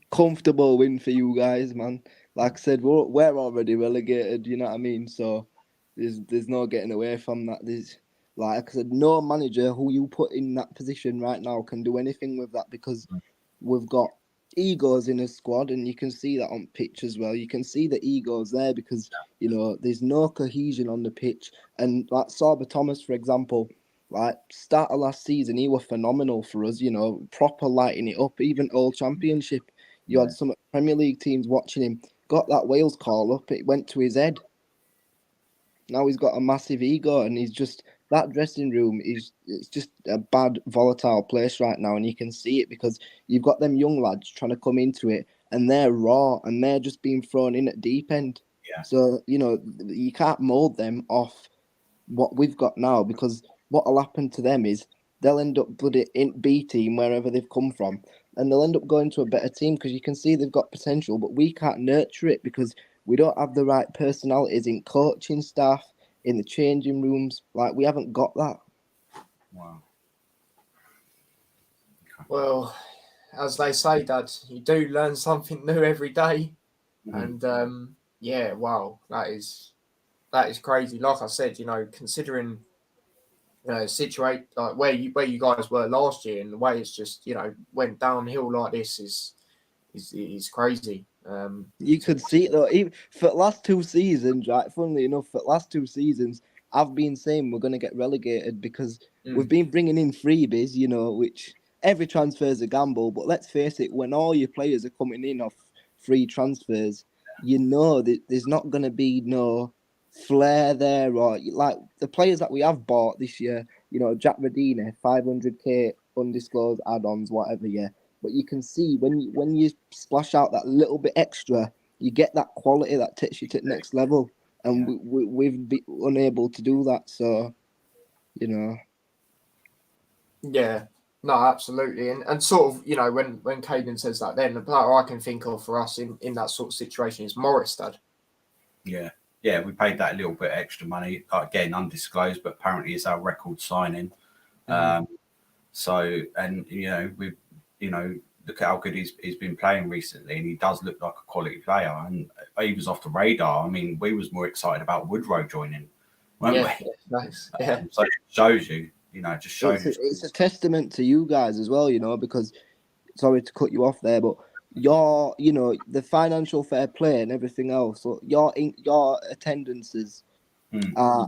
Comfortable win for you guys, man. Like I said, we're already relegated. You know what I mean? So there's no getting away from that. There's, like I said, no manager who you put in that position right now can do anything with that because we've got egos in a squad, and you can see that on pitch as well. You can see the egos there because there's no cohesion on the pitch. And like Sorba Thomas, for example, like start of last season, he was phenomenal for us. Proper lighting it up. Even Old Championship, you had some Premier League teams watching him. Got that Wales call up, it went to his head. Now he's got a massive ego, and he's just that dressing room it's just a bad, volatile place right now, and you can see it because you've got them young lads trying to come into it, and they're raw, and they're just being thrown in at deep end. Yeah. So you can't mold them off what we've got now because what'll happen to them is they'll end up in B team wherever they've come from, and they'll end up going to a better team because you can see they've got potential, but we can't nurture it because we don't have the right personalities in coaching staff, in the changing rooms. Like, we haven't got that. Wow. Well, as they say, Dad, you do learn something new every day. And wow, that is crazy. Like I said, considering situate like where you guys were last year and the way it's just went downhill like this is crazy. You could see it though. Even for the last 2 seasons, right? Funnily enough, for the last 2 seasons, I've been saying we're going to get relegated because we've been bringing in freebies, which every transfer is a gamble. But let's face it, when all your players are coming in off free transfers, that there's not going to be no flair there, or like the players that we have bought this year. Jack Radina, 500k undisclosed add-ons, whatever. Yeah. But you can see when you splash out that little bit extra, you get that quality that takes you to the next level. And we've been unable to do that. So, Yeah, No, absolutely. And sort of, when Kaden says that, then the player I can think of for us in that sort of situation is Morris, Dad. Yeah. Yeah, we paid that little bit extra money. Again, undisclosed, but apparently it's our record signing. So, and, we look at how good he's been playing recently, and he does look like a quality player. And he was off the radar. I mean, we was more excited about Woodrow joining, weren't we? Yeah, nice. Yeah. So it shows you, just shows you. It's a testament to you guys as well, because sorry to cut you off there, but your the financial fair play and everything else. So your attendances are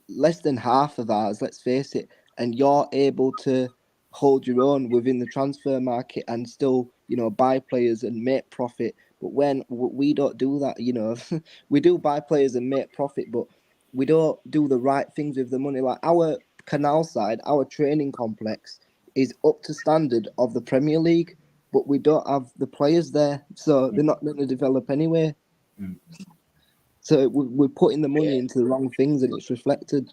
less than half of ours. Let's face it, and you're able to hold your own within the transfer market and still buy players and make profit. But when we don't do that, we do buy players and make profit, but we don't do the right things with the money. Like our canal side, our training complex is up to standard of the Premier League, but we don't have the players there, so they're not going to develop anyway. So we're putting the money into the wrong things, and it's reflected.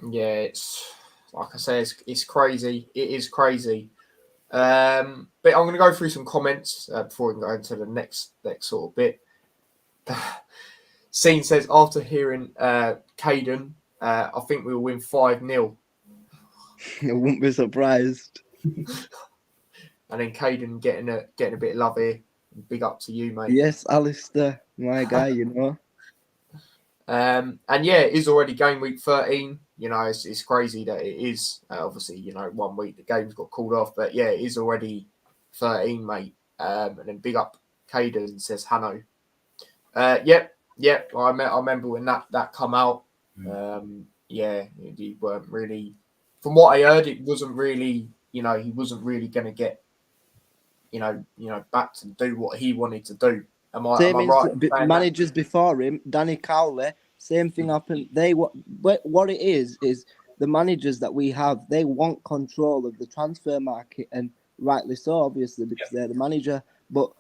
Yeah, it's like I say, it's crazy. It is crazy. But I'm going to go through some comments before we can go into the next sort of bit. Scene says, after hearing Kaden, I think we'll win 5-0. I wouldn't be surprised. And then Kaden getting a bit of love here. Big up to you, mate. Yes, Alistair, my guy, And yeah, it is already game week 13. It's crazy that it is. Obviously, 1 week the game's got called off, but yeah, it is already 13, mate. And then big up Kaden, says Hanno. Yep. I remember when that come out. You weren't really. From what I heard, it wasn't really. He wasn't really going to get. Back to do what he wanted to do. Am I right? Managers before him, Danny Cowley, same thing happened. What it is the managers that we have, they want control of the transfer market, and rightly so, obviously, because they're the manager. But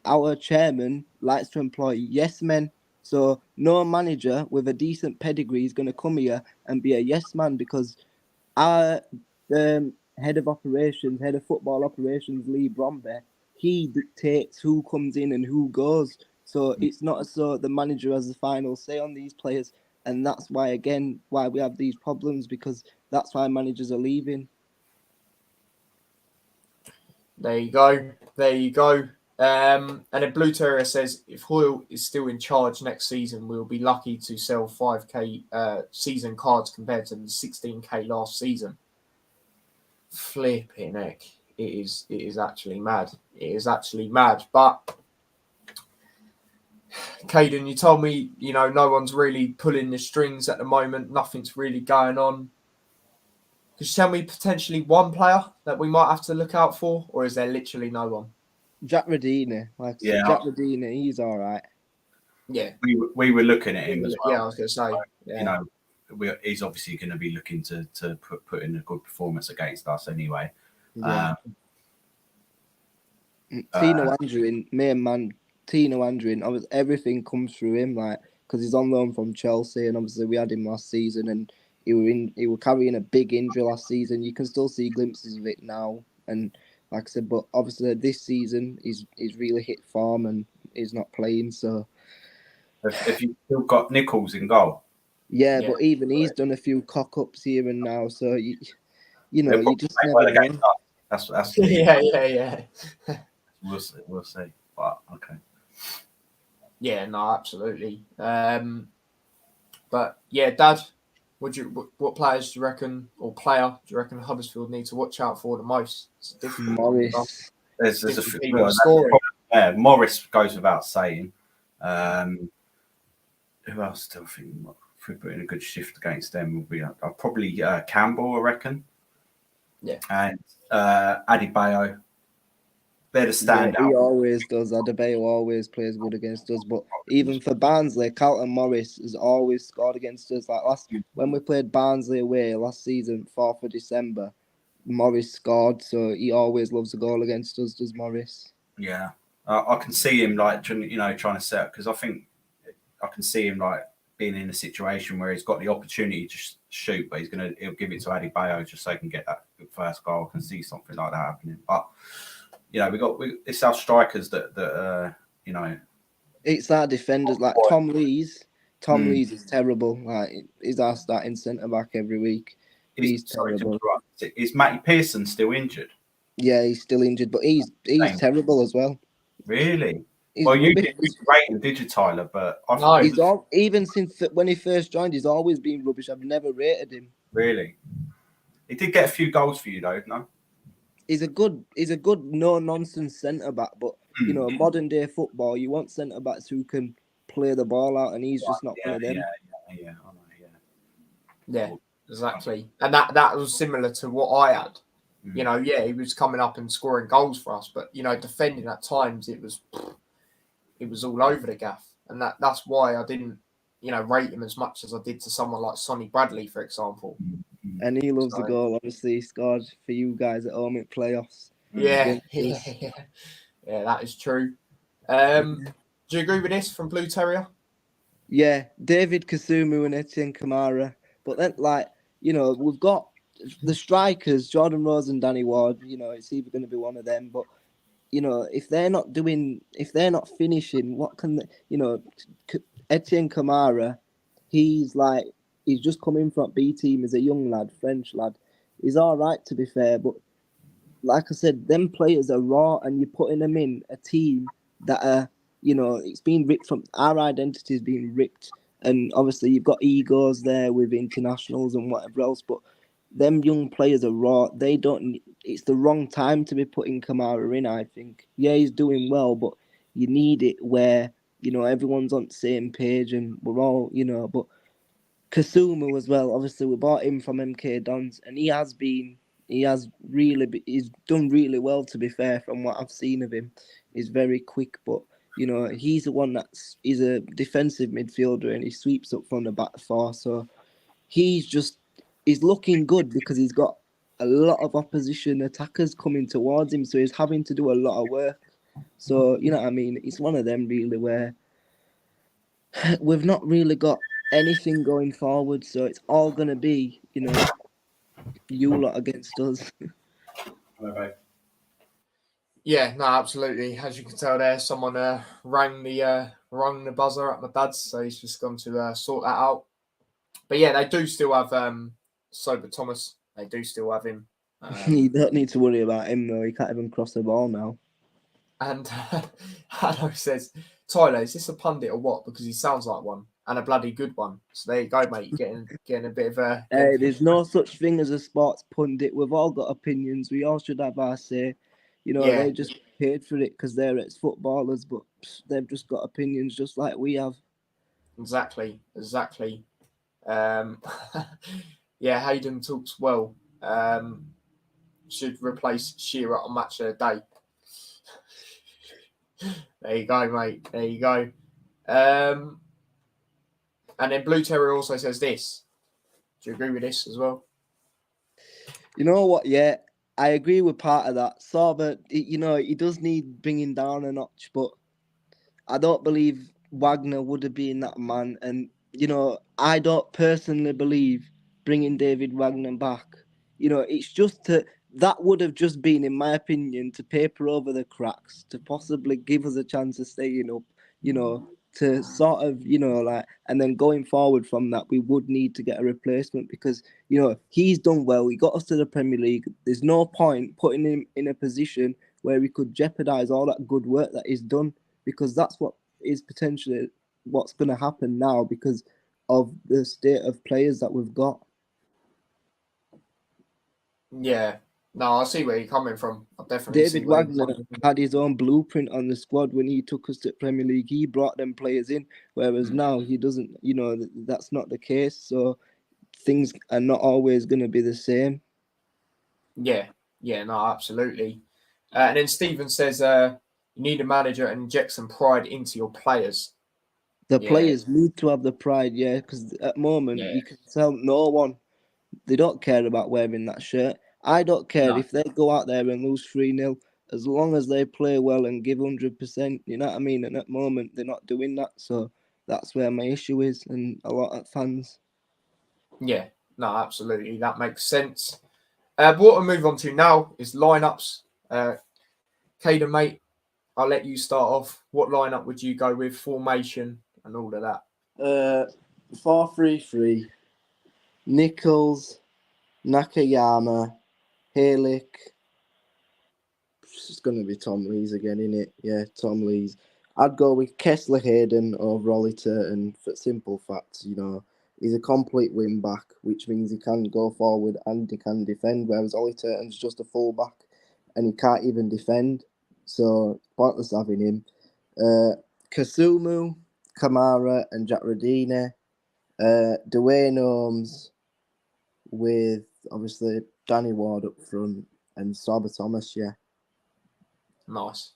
our chairman, likes to employ yes men. So no manager with a decent pedigree is going to come here and be a yes man, because our head of football operations, Lee Bromby, he dictates who comes in and who goes. So it's not as though the manager has the final say on these players. And that's why we have these problems, because that's why managers are leaving. There you go. And then Blue Terrier says, if Hoyle is still in charge next season, we'll be lucky to sell 5k season cards compared to the 16k last season. Flipping heck. It is actually mad. It is actually mad. But Kaden, you told me, no one's really pulling the strings at the moment. Nothing's really going on. Could you tell me potentially one player that we might have to look out for, or is there literally no one? Jack Radini, Jack Radini, he's all right. Yeah, we were looking at him as well. Yeah, I was going to say. Yeah. He's obviously going to be looking to put in a good performance against us anyway. Yeah. Tino Andrin, everything comes through him, because he's on loan from Chelsea, and obviously we had him last season, and he was carrying a big injury last season. You can still see glimpses of it now, and like I said, but obviously this season he's really hit form and he's not playing. So, if you still got Nichols in goal, yeah, but even he's done a few cock ups here and now. So you just never know. That's yeah. We'll see. But okay. Yeah, no, absolutely. But yeah, Dad, what players do you reckon, or player do you reckon Huddersfield need to watch out for the most? It's difficult. Morris. There's a few. Yeah, Morris goes without saying. Who else do I think if we put in a good shift against them will be probably Campbell, I reckon. Yeah. And Adebayo. They're the standout. Yeah, he always does. Adebayo always plays good against us. But even for Barnsley, Carlton Morris has always scored against us. Like when we played Barnsley away last season, 4th of December, Morris scored. So he always loves a goal against us, does Morris? Yeah. I can see him trying to set up, because I think I can see him being in a situation where he's got the opportunity shoot, but he'll give it to Adebayo just so he can get that first goal. I can see something like that happening. But it's our strikers that you know. It's our defenders like Tom Lees. Tom Lees is terrible. Like he's our starting centre back every week. He's terrible. Is Matty Pearson still injured? Yeah, he's still injured, but he's terrible as well. Really? He's well, you didn't rate him, did you, Tyler? But even since when he first joined, he's always been rubbish. I've never rated him. Really? He did get a few goals for you, though, no? He's a good no nonsense centre back, but you know, modern day football, you want centre backs who can play the ball out, and he's just not one of them. Yeah, exactly. And that was similar to what I had. You know, he was coming up and scoring goals for us, but you know, defending at times it was all over the gaff, and that's why I didn't, you know, rate him as much as I did to someone like Sonny Bradley, for example. And he loves the goal. Obviously, he scored for you guys at home in playoffs. Yeah, that is true. Do you agree with this from Blue Terrier? Yeah, David Kasumu and Etienne Kamara. But then, like, you know, we've got the strikers, Jordan Rose and Danny Ward. You know, it's either going to be one of them. But, you know, if they're not finishing, what can they, you know, Etienne Kamara, he's just come in from B team as a young lad, French lad. He's all right, to be fair. But like I said, them players are raw, and you're putting them in a team that are, you know, it's been ripped from our identity is being ripped. And obviously you've got egos there with internationals and whatever else, but them young players are raw. They don't. It's the wrong time to be putting Kamara in, I think. Yeah, he's doing well, but you need it where, you know, everyone's on the same page and we're all, you know. But Kasumu as well, obviously we bought him from MK Dons, and he's done really well, to be fair, from what I've seen of him. He's very quick, but you know, he's the one he's a defensive midfielder and he sweeps up from the back four. So he's looking good because he's got a lot of opposition attackers coming towards him. So he's having to do a lot of work. So, you know what I mean? It's one of them really where we've not really got anything going forward. So it's all going to be, you know, you lot against us. Yeah, no, absolutely. As you can tell there, someone rang the buzzer at my dad's, so he's just gone to sort that out. But yeah, they do still have Sober Thomas. They do still have him. You don't need to worry about him though. He can't even cross the ball now. And Hanno says, Tyler, is this a pundit or what? Because he sounds like one, and a bloody good one. So there you go, mate. Getting a bit of a. Hey, there's no such thing as a sports pundit. We've all got opinions. We all should have our say. You know, they just paid for it because they're ex-footballers, but they've just got opinions just like we have. Exactly. Yeah, Hayden talks well. Should replace Shearer on Match of the Day. There you go, mate. There you go. And then Blue Terrier also says this. Do you agree with this as well? You know what? Yeah, I agree with part of that. Sorba, you know, he does need bringing down a notch, but I don't believe Wagner would have been that man. And, you know, I don't personally believe bringing David Wagner back. You know, it's just that would have just been, in my opinion, to paper over the cracks, to possibly give us a chance of staying up, you know, to sort of, you know, like, and then going forward from that, we would need to get a replacement because, you know, he's done well. He got us to the Premier League. There's no point putting him in a position where we could jeopardise all that good work that he's done, because that's what is potentially what's going to happen now because of the state of players that we've got. Yeah. No, I see where you're coming from. I definitely David Wagner had his own blueprint on the squad when he took us to Premier League. He brought them players in, whereas now he doesn't. You know, that's not the case. So things are not always going to be the same. Yeah, no, absolutely. And then Stephen says, you need a manager and inject some pride into your players. The players need to have the pride, because at the moment you can tell no one. They don't care about wearing that shirt. I don't care if they go out there and lose 3-0, as long as they play well and give 100%, you know what I mean? And at the moment, they're not doing that. So that's where my issue is, and a lot of fans. Yeah, No, absolutely. That makes sense. But what we'll move on to now is lineups. Kaden, mate, I'll let you start off. What lineup would you go with? Formation and all of that. 4-3-3. Nichols, Nakayama, Halick. It's going to be Tom Lees again, isn't it? Yeah, Tom Lees. I'd go with Kessler Hayden over Ollie Turton for simple facts, He's a complete wing back, which means he can go forward and he can defend, whereas Ollie Turton's just a full back and he can't even defend. So, pointless having him. Kasumu, Kamara and Jack Radine. Dwayne Holmes with, obviously, Danny Ward up front and Sorba Thomas, yeah. Nice.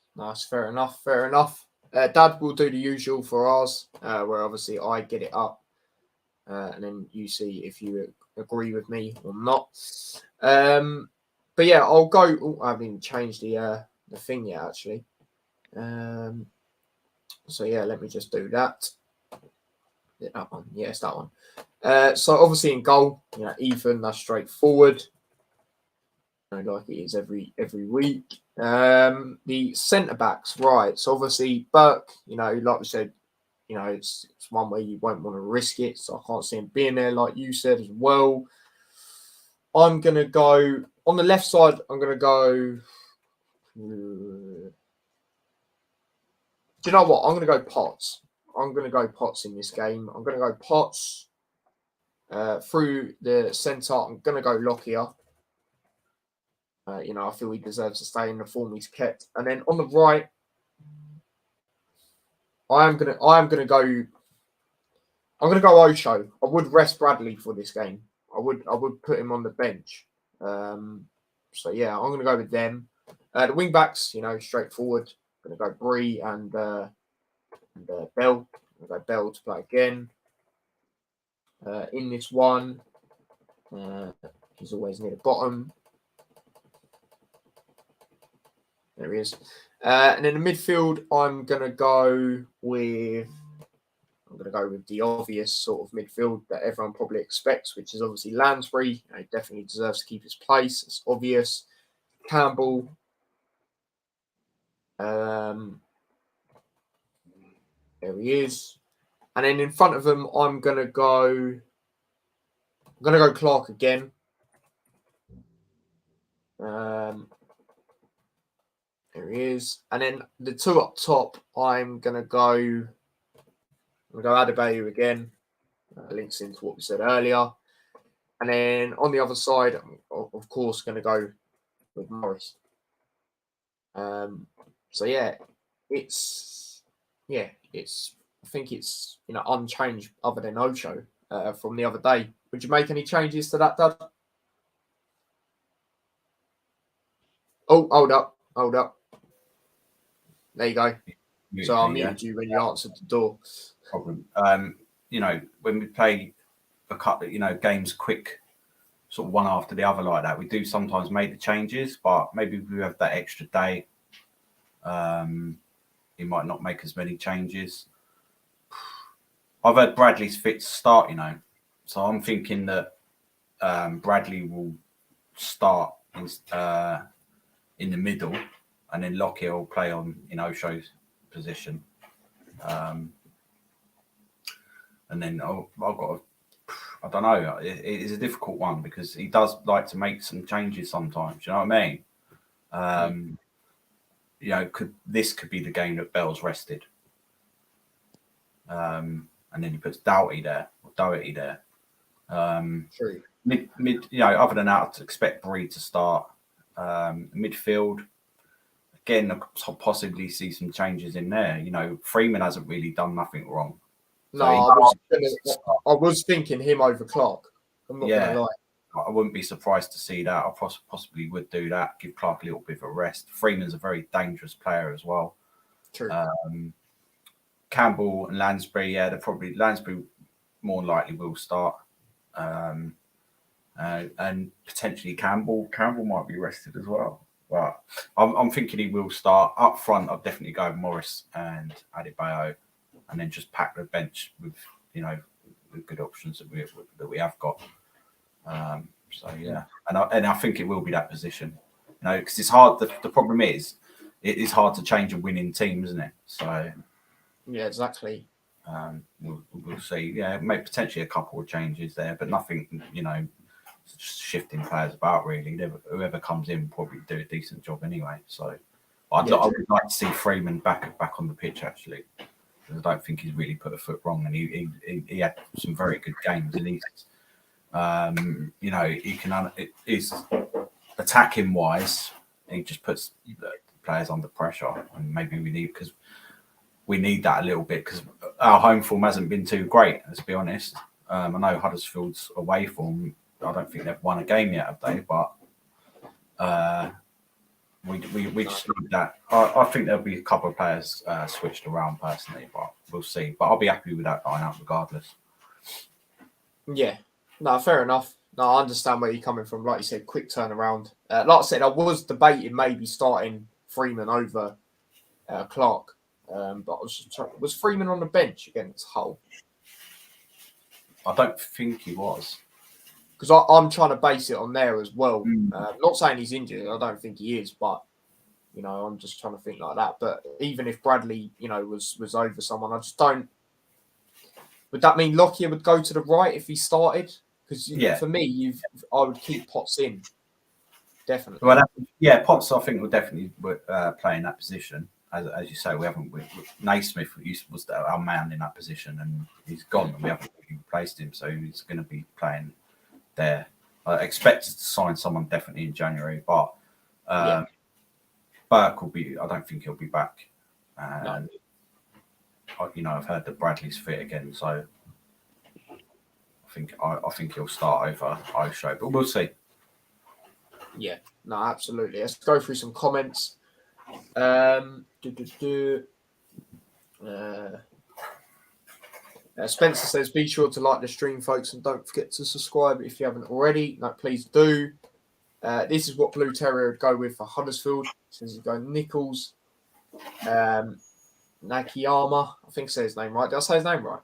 Fair enough. Dad will do the usual for ours, where obviously I get it up. And then you see if you agree with me or not. But yeah, I'll go. Oh, I haven't even changed the thing yet, actually. So yeah, let me just do that. Yeah, that one. Yes, that one. So obviously in goal, Ethan, that's straightforward. Like it is every week. The centre backs, right? So obviously Burke, like we said, it's one way you won't want to risk it. So I can't see him being there, like you said as well. I'm gonna go on the left side. I'm gonna go. Do you know what? I'm gonna go Potts. I'm gonna go Potts in this game. I'm gonna go Potts through the centre. I'm gonna go Lockyer. I feel he deserves to stay in the form he's kept. And then on the right, I'm gonna go Osho. I would rest Bradley for this game. I would put him on the bench. So yeah, I'm gonna go with them. The wing backs, straightforward. I'm gonna go Bree and Bell. I'm gonna go Bell to play again. In this one, he's always near the bottom. There he is. And in the midfield, I'm gonna go with the obvious sort of midfield that everyone probably expects, which is obviously Lansbury. He definitely deserves to keep his place. It's obvious. Campbell. There he is. And then in front of him, I'm gonna go Clark again. There he is. And then the two up top, I'm gonna go Adebayo again. Links into what we said earlier. And then on the other side, I'm, of course, going to go with Morris. So yeah, I think it's unchanged other than Osho from the other day. Would you make any changes to that, Dad? Oh, hold up. There you go. So I muted you when you answered the door. Problem. When we play a couple, games quick, sort of one after the other like that, we do sometimes make the changes, but maybe if we have that extra day, he might not make as many changes. I've heard Bradley's fit to start, so I'm thinking that Bradley will start in the middle, and then Lockyer will play in Osho's position. And then I don't know. It's a difficult one because he does like to make some changes sometimes. You know what I mean? This could be the game that Bell's rested. And then he puts Doherty there. True. Other than that, I'd expect Bree to start. Midfield, again, I'll possibly see some changes in there. Freeman hasn't really done nothing wrong. No, I was thinking him over Clark. I'm not going to lie. I wouldn't be surprised to see that. I possibly would do that. Give Clark a little bit of a rest. Freeman's a very dangerous player as well. True. Campbell and Lansbury, Lansbury more likely will start. And potentially Campbell. Campbell might be rested as well. But I'm thinking he will start. Up front, I'll definitely go Morris and Adebayo. And then just pack the bench with, with good options that we have got. So yeah, and I think it will be that position, because it's hard. The problem is, it is hard to change a winning team, isn't it? So Yeah, exactly. we'll see. Yeah, maybe potentially a couple of changes there, but nothing, just shifting players about really. Whoever comes in will probably do a decent job anyway. So I would like to see Freeman back on the pitch actually. I don't think he's really put a foot wrong, and he had some very good games, and he's he can is attacking wise. He just puts the players under pressure, and maybe we need that a little bit because our home form hasn't been too great. Let's be honest. I know Huddersfield's away form. I don't think they've won a game yet, have they? But we just need that. I think there'll be a couple of players switched around personally, but we'll see. But I'll be happy with that lineup regardless. Yeah, no, fair enough. No, I understand where you're coming from. Like you said, quick turnaround. Like I said, I was debating maybe starting Freeman over Clark, but I was Freeman on the bench against Hull? I don't think he was. Because I'm trying to base it on there as well. Not saying he's injured. I don't think he is, but I'm just trying to think like that. But even if Bradley, was over someone, I just don't. Would that mean Lockyer would go to the right if he started? Because for me, I would keep Potts in. Definitely. Well, Potts I think will definitely play in that position. As you say, we haven't. Naismith was our man in that position, and he's gone, and we haven't really replaced him, so he's going to be playing there. I expect to sign someone definitely in January, but Burke will be. I don't think he'll be back. And I've heard that Bradley's fit again, so I think he'll start over Osho, but we'll see. Yeah, no, absolutely. Let's go through some comments. Spencer says, be sure to like the stream, folks, and don't forget to subscribe if you haven't already. No, please do. This is what Blue Terrier would go with for Huddersfield. Says he'd go Nichols, Nakayama. I think I said his name right. Did I say his name right?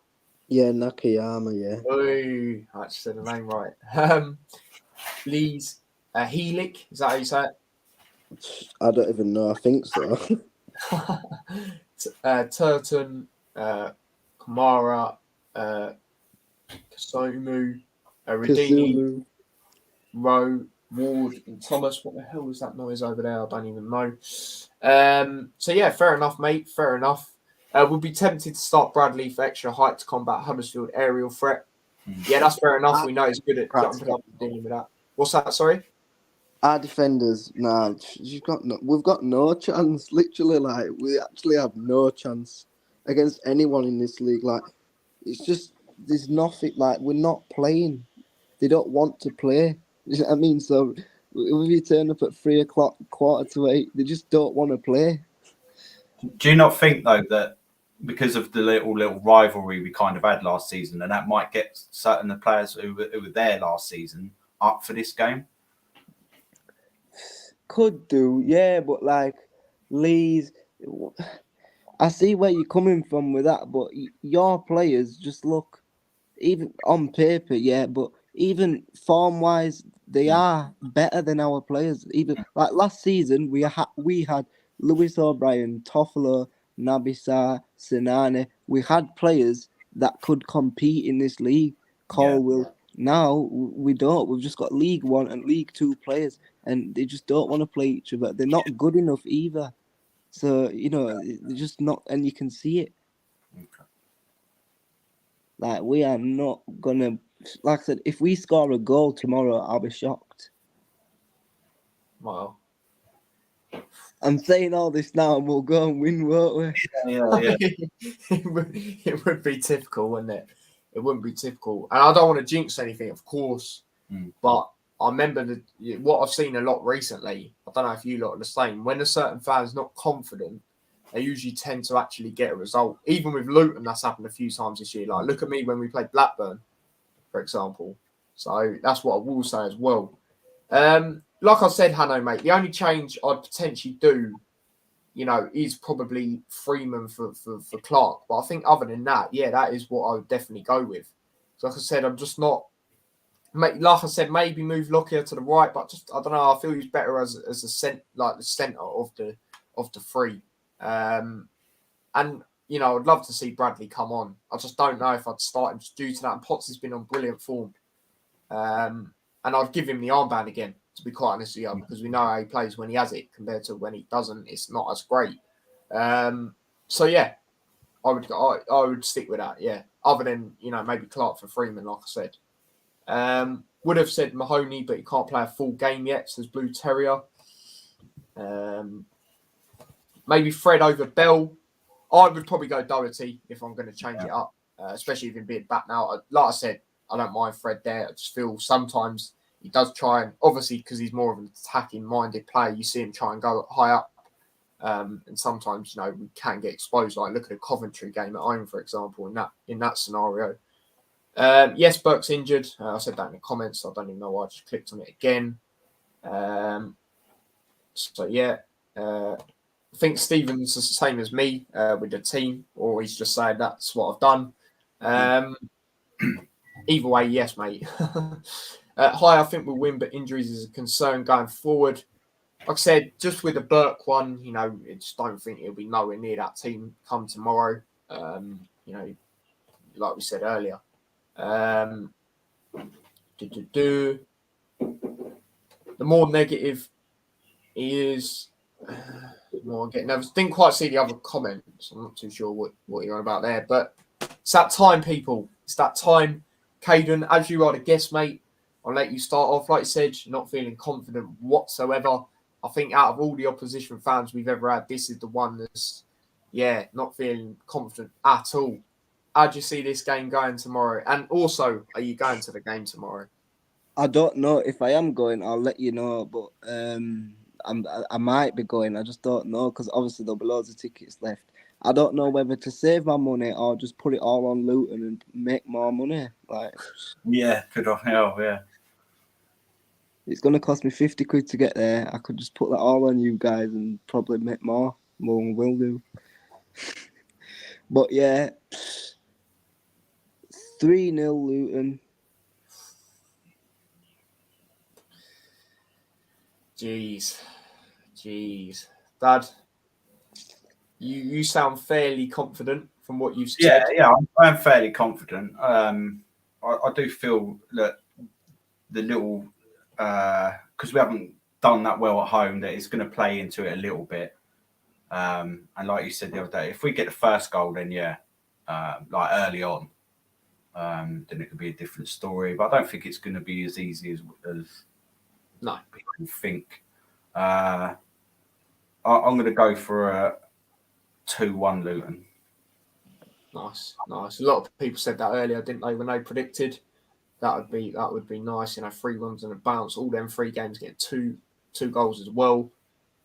Yeah, Nakayama, yeah. Oh, I actually said the name right. Lee's Helik, is that how you say it? I don't even know. I think so. Turton, Kamara, Kasomu, Radini, Rowe, Ward, and Thomas. What the hell was that noise over there? I don't even know. So yeah, fair enough, mate. Fair enough. We'll be tempted to start Bradley for extra height to combat Huddersfield aerial threat. Yeah, that's fair enough. We know he's good at jumping up and dealing with that. What's that? Sorry. Our defenders, we've got no chance. Literally, we actually have no chance against anyone in this league. It's just there's nothing. We're not playing. They don't want to play. You know what I mean? So if you turn up at 3:00, 7:45, they just don't want to play. Do you not think though that because of the little rivalry we kind of had last season, and that might get certain of the players who were there last season up for this game? Could do, yeah, but Lee's, I see where you're coming from with that, but your players just look, even on paper, yeah, but even form-wise, they are better than our players. Even last season, we had Lewis O'Brien, Toffolo, Nabisa, Sinane. We had players that could compete in this league. Colwell. Yeah. Now we don't. We've just got League One and League Two players, and they just don't want to play each other. They're not good enough either. So they're just not, and you can see it. Okay. We are not gonna. Like I said, if we score a goal tomorrow, I'll be shocked. Wow. I'm saying all this now, and we'll go and win, won't we? Yeah. It would be typical, wouldn't it? It wouldn't be typical. And I don't want to jinx anything, of course, but I remember what I've seen a lot recently. I don't know if you lot are the same. When a certain fan's not confident, they usually tend to actually get a result. Even with Luton, that's happened a few times this year. Look at me when we played Blackburn, for example. So that's what I will say as well. Like I said, Hanno, mate, the only change I'd potentially do, is probably Freeman for Clark. But I think other than that, yeah, that is what I would definitely go with. So like I said, I'm just not like I said, maybe move Lockyer to the right, but just I don't know. I feel he's better as a the centre of the three. And I'd love to see Bradley come on. I just don't know if I'd start him just due to that. And Potts has been on brilliant form, and I'd give him the armband again, to be quite honest with you, because we know how he plays when he has it compared to when he doesn't. It's not as great. So yeah, I would stick with that. Yeah, other than maybe Clark for Freeman, like I said. Would have said Mahoney, but he can't play a full game yet, says Blue Terrier. Maybe Fred over Bell. I would probably go Doherty if I'm going to change it up, especially if he's being back now. Like I said, I don't mind Fred there. I just feel sometimes he does try, and obviously because he's more of an attacking-minded player, you see him try and go high up. And sometimes, we can get exposed. Like look at the Coventry game at home, for example, in that scenario. Yes, Burke's injured. I said that in the comments. I don't even know why I just clicked on it again. So yeah, I think Stephen's the same as me with the team, or he's just saying that's what I've done. Either way, yes, mate. Hi, I think we'll win, but injuries is a concern going forward. Like I said, just with the Burke one, I just don't think it'll be nowhere near that team come tomorrow. Like we said earlier. The more negative he is, the more I get nervous. Didn't quite see the other comments. I'm not too sure what you're on about there, but it's that time, people. It's that time. Kaden, as you are the guest, mate, I'll let you start off. Like you said, you're not feeling confident whatsoever. I think out of all the opposition fans we've ever had, this is the one that's, not feeling confident at all. How do you see this game going tomorrow? And also, are you going to the game tomorrow? I don't know if I am going. I'll let you know, but I might be going. I just don't know because obviously there'll be loads of tickets left. I don't know whether to save my money or just put it all on Luton and make more money. Good on hell, yeah. It's going to cost me 50 quid to get there. I could just put that all on you guys and probably make more. More than will do. But yeah, 3-0 Luton. Jeez. Dad, you sound fairly confident from what you've said. Yeah, I'm fairly confident. I do feel that the little, because we haven't done that well at home, that it's going to play into it a little bit. And like you said the other day, if we get the first goal, then like early on, then it could be a different story. But I don't think it's going to be as easy as people think. I'm going to go for a 2-1 Luton. Nice. A lot of people said that earlier, didn't they? When they predicted that would be nice. 3 runs and a bounce. All them 3 games getting two goals as well.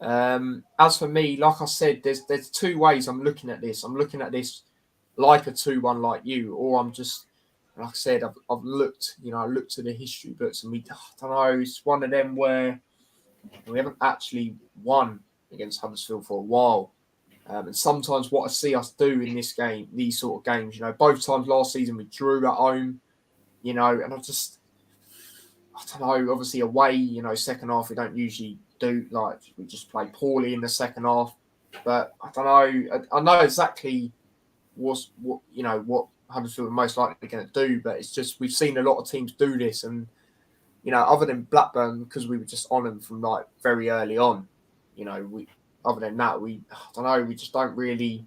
As for me, like I said, there's 2 ways I'm looking at this. I'm looking at this like a 2-1 like you, or I'm just, like I said, I've looked, I looked at the history books and I don't know, it's one of them where we haven't actually won against Huddersfield for a while. And sometimes what I see us do in this game, these sort of games, both times last season we drew at home, and I don't know, obviously away, second half we don't usually do, like we just play poorly in the second half. But I don't know, I know exactly what Huddersfield are most likely going to do, but it's just we've seen a lot of teams do this, and other than Blackburn, because we were just on them from like very early on, other than that, we just don't really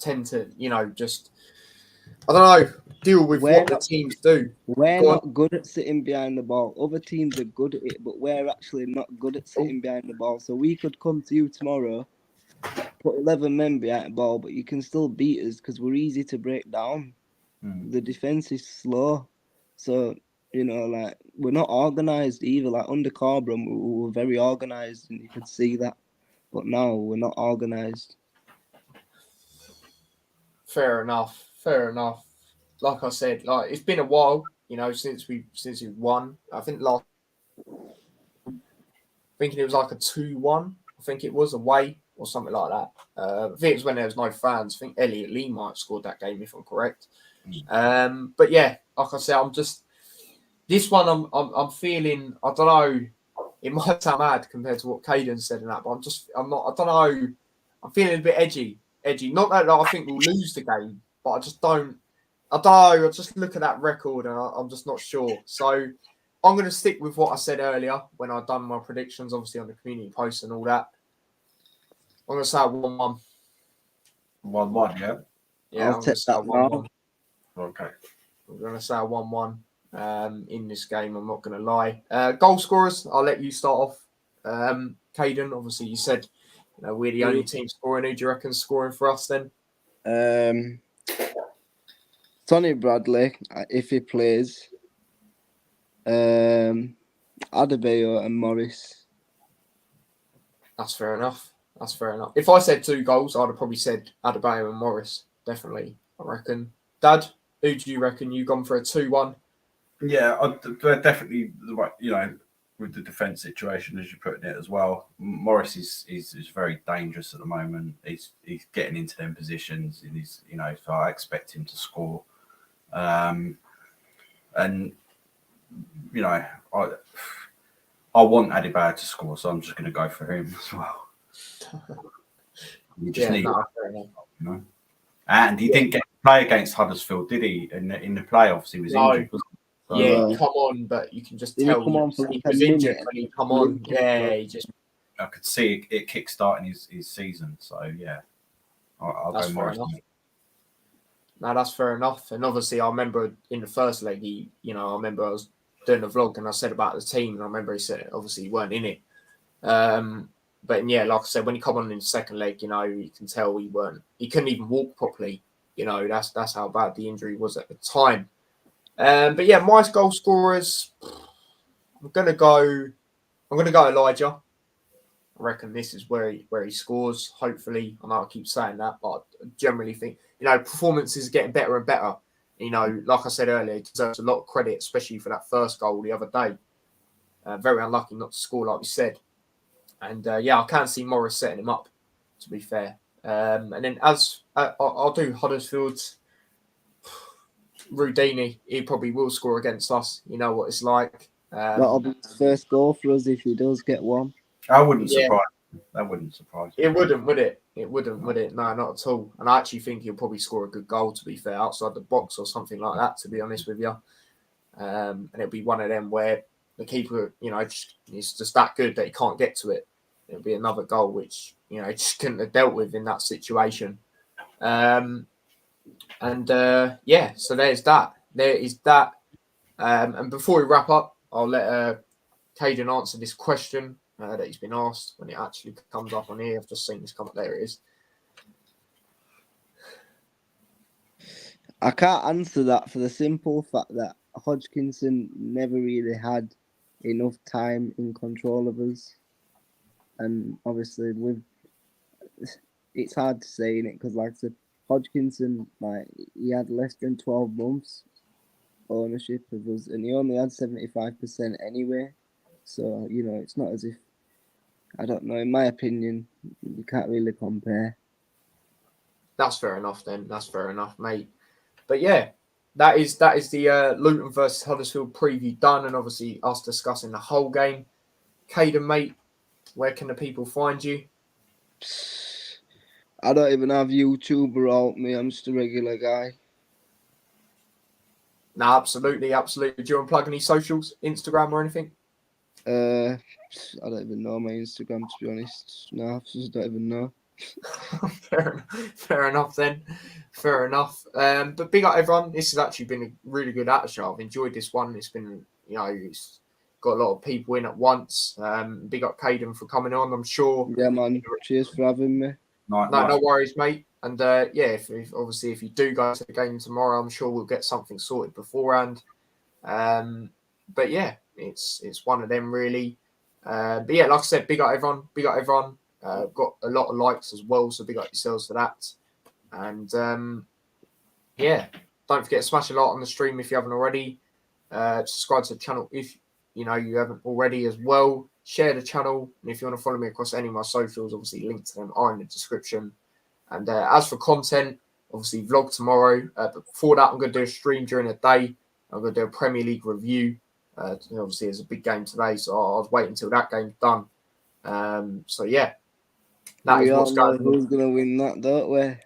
tend to, just I don't know, deal with what the teams do. We're not good at sitting behind the ball. Other teams are good at it, but we're actually not good at sitting behind the ball. So we could come to you tomorrow, put 11 men behind the ball, but you can still beat us because we're easy to break down. The defense is slow. So, we're not organised either. Like under Carbram, we were very organised and you could see that. But now we're not organised. Fair enough. Like I said, it's been a while, since we won. I think thinking it was like a 2-1. I think it was away or something like that. I think it was when there was no fans. I think Elliot Lee might have scored that game if I'm correct. But yeah, like I said, This one, I'm feeling. I don't know. It might sound mad compared to what Kaden said and that, but I'm not. I don't know. I'm feeling a bit edgy. Not that I think we'll lose the game, but I just don't. I don't know. I just look at that record and I'm just not sure. So I'm going to stick with what I said earlier when I done my predictions, obviously on the community post and all that. I'm going to say 1-1. 1-1, yeah. Yeah, I'll I'm going take to say that 1-1. Okay. I'm going to say 1-1 in this game. I'm not going to lie. Goal scorers, I'll let you start off. Kaden, obviously you said we're the only team scoring. Who do you reckon's scoring for us then? Tony Bradley, if he plays. Adebayo and Morris. That's fair enough. If I said 2 goals, I'd have probably said Adebayo and Morris. Definitely, I reckon. Dad, who do you reckon? You gone for a 2-1? Yeah, they're definitely with the defence situation as you're putting it as well. Morris is very dangerous at the moment. He's getting into them positions, and so I expect him to score. And I want Adebayo to score, so I'm just going to go for him as well. We just need, fair enough. And he didn't get to play against Huddersfield, did he? In the playoffs, he was injured. So, yeah, come on, but you can just tell he was injured when he come on. Yeah, I could see it kick-starting his season. So yeah, I'll go Morris. No, that's fair enough. And obviously, I remember in the first leg, I remember I was doing a vlog and I said about the team, and I remember he said obviously he weren't in it. But yeah, like I said, when he come on in the second leg, you can tell he couldn't even walk properly. That's how bad the injury was at the time. But yeah, my goal scorers, I'm gonna go Elijah. I reckon this is where he scores. Hopefully, I know I keep saying that, but I generally think performances are getting better and better. Like I said earlier, he deserves a lot of credit, especially for that first goal the other day. Very unlucky not to score, like we said. And I can't see Morris setting him up, to be fair. And then I'll do Huddersfield's. Rudini, he probably will score against us. You know what it's like. That'll be his first goal for us if he does get one. I wouldn't surprise. That wouldn't surprise me. It wouldn't, would it? It wouldn't, would it? No, not at all. And I actually think he'll probably score a good goal, to be fair, outside the box or something like that, to be honest with you. And it'll be one of them where the keeper, is just that good that he can't get to it. It'll be another goal which, he just couldn't have dealt with in that situation. So there's that. There is that. And before we wrap up, I'll let Kaden answer this question that he's been asked when it actually comes up on here. I've just seen this come up. There it is. I can't answer that for the simple fact that Hodgkinson never really had enough time in control of us. And obviously, it's hard to say, innit? Because like I said, Hodgkinson, he had less than 12 months ownership of us, and he only had 75% anyway. So, it's not as if, I don't know, in my opinion, you can't really compare. That's fair enough then. That's fair enough, mate. But yeah, that is the Luton versus Huddersfield preview done, and obviously us discussing the whole game. Kaden, mate, where can the people find you? I don't even have YouTube or alt me. I'm just a regular guy. No, absolutely. Do you want to plug any socials, Instagram or anything? I don't even know my Instagram, to be honest. No, I just don't even know. Fair enough then. Fair enough. But big up everyone. This has actually been a really good show. I've enjoyed this one. It's been, it's got a lot of people in at once. Big up Kaden for coming on. I'm sure. Yeah, man. Cheers for having me. No worries, mate. And if you do go to the game tomorrow, I'm sure we'll get something sorted beforehand. But yeah, it's one of them really. But yeah, like I said, big up everyone. Got a lot of likes as well, so big up yourselves for that. And don't forget to smash a like on the stream if you haven't already. Subscribe to the channel if you haven't already as well. Share the channel, and if you want to follow me across any of my socials, obviously links to them are in the description. And as for content, obviously vlog tomorrow. But before that, I'm going to do a stream during the day. I'm going to do a Premier League review. Obviously, there's a big game today, so I'll wait until that game's done. So yeah, that We is all what's know going who's on. going to win that, don't we?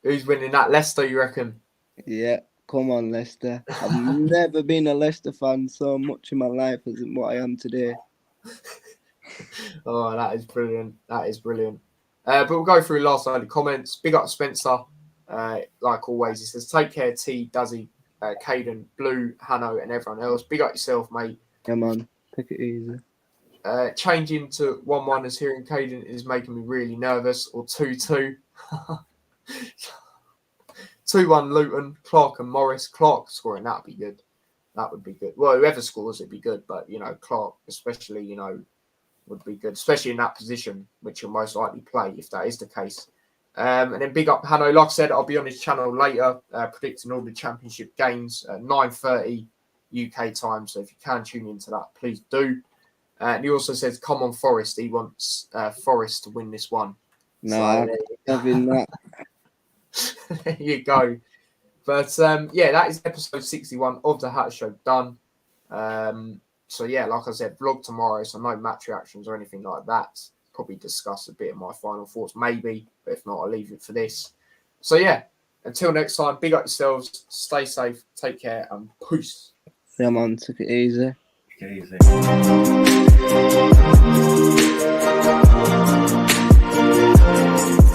Who's winning that? Leicester, you reckon? Yeah, come on, Leicester. I've never been a Leicester fan so much in my life as what I am today. Oh, that is brilliant. That is brilliant. But we'll go through last night the comments. Big up Spencer. Like always, he says, take care, T, Duzzy, Kaden, Blue, Hanno, and everyone else. Big up yourself, mate. Come on, take it easy. Changing to 1-1 as hearing Kaden is making me really nervous, or 2-2. 2-1 Luton, Clark and Morris. Clark scoring, that would be good. That would be good. Well, whoever scores, it'd be good. But, Clark especially, would be good, especially in that position, which you'll most likely play if that is the case. And then big up Hanno. Like I said, I'll be on his channel later predicting all the championship games at 9:30 UK time. So if you can tune into that, please do. And he also says, come on, Forest. He wants Forest to win this one. No, so, having that. There you go. But yeah, that is episode 61 of the Hatter Show done. So yeah, like I said, vlog tomorrow, so no match reactions or anything like that. Probably discuss a bit of my final thoughts, maybe, but if not, I'll leave it for this. So yeah, until next time, big up yourselves, stay safe, take care, and peace. Yeah, man, take it easy. Take it easy.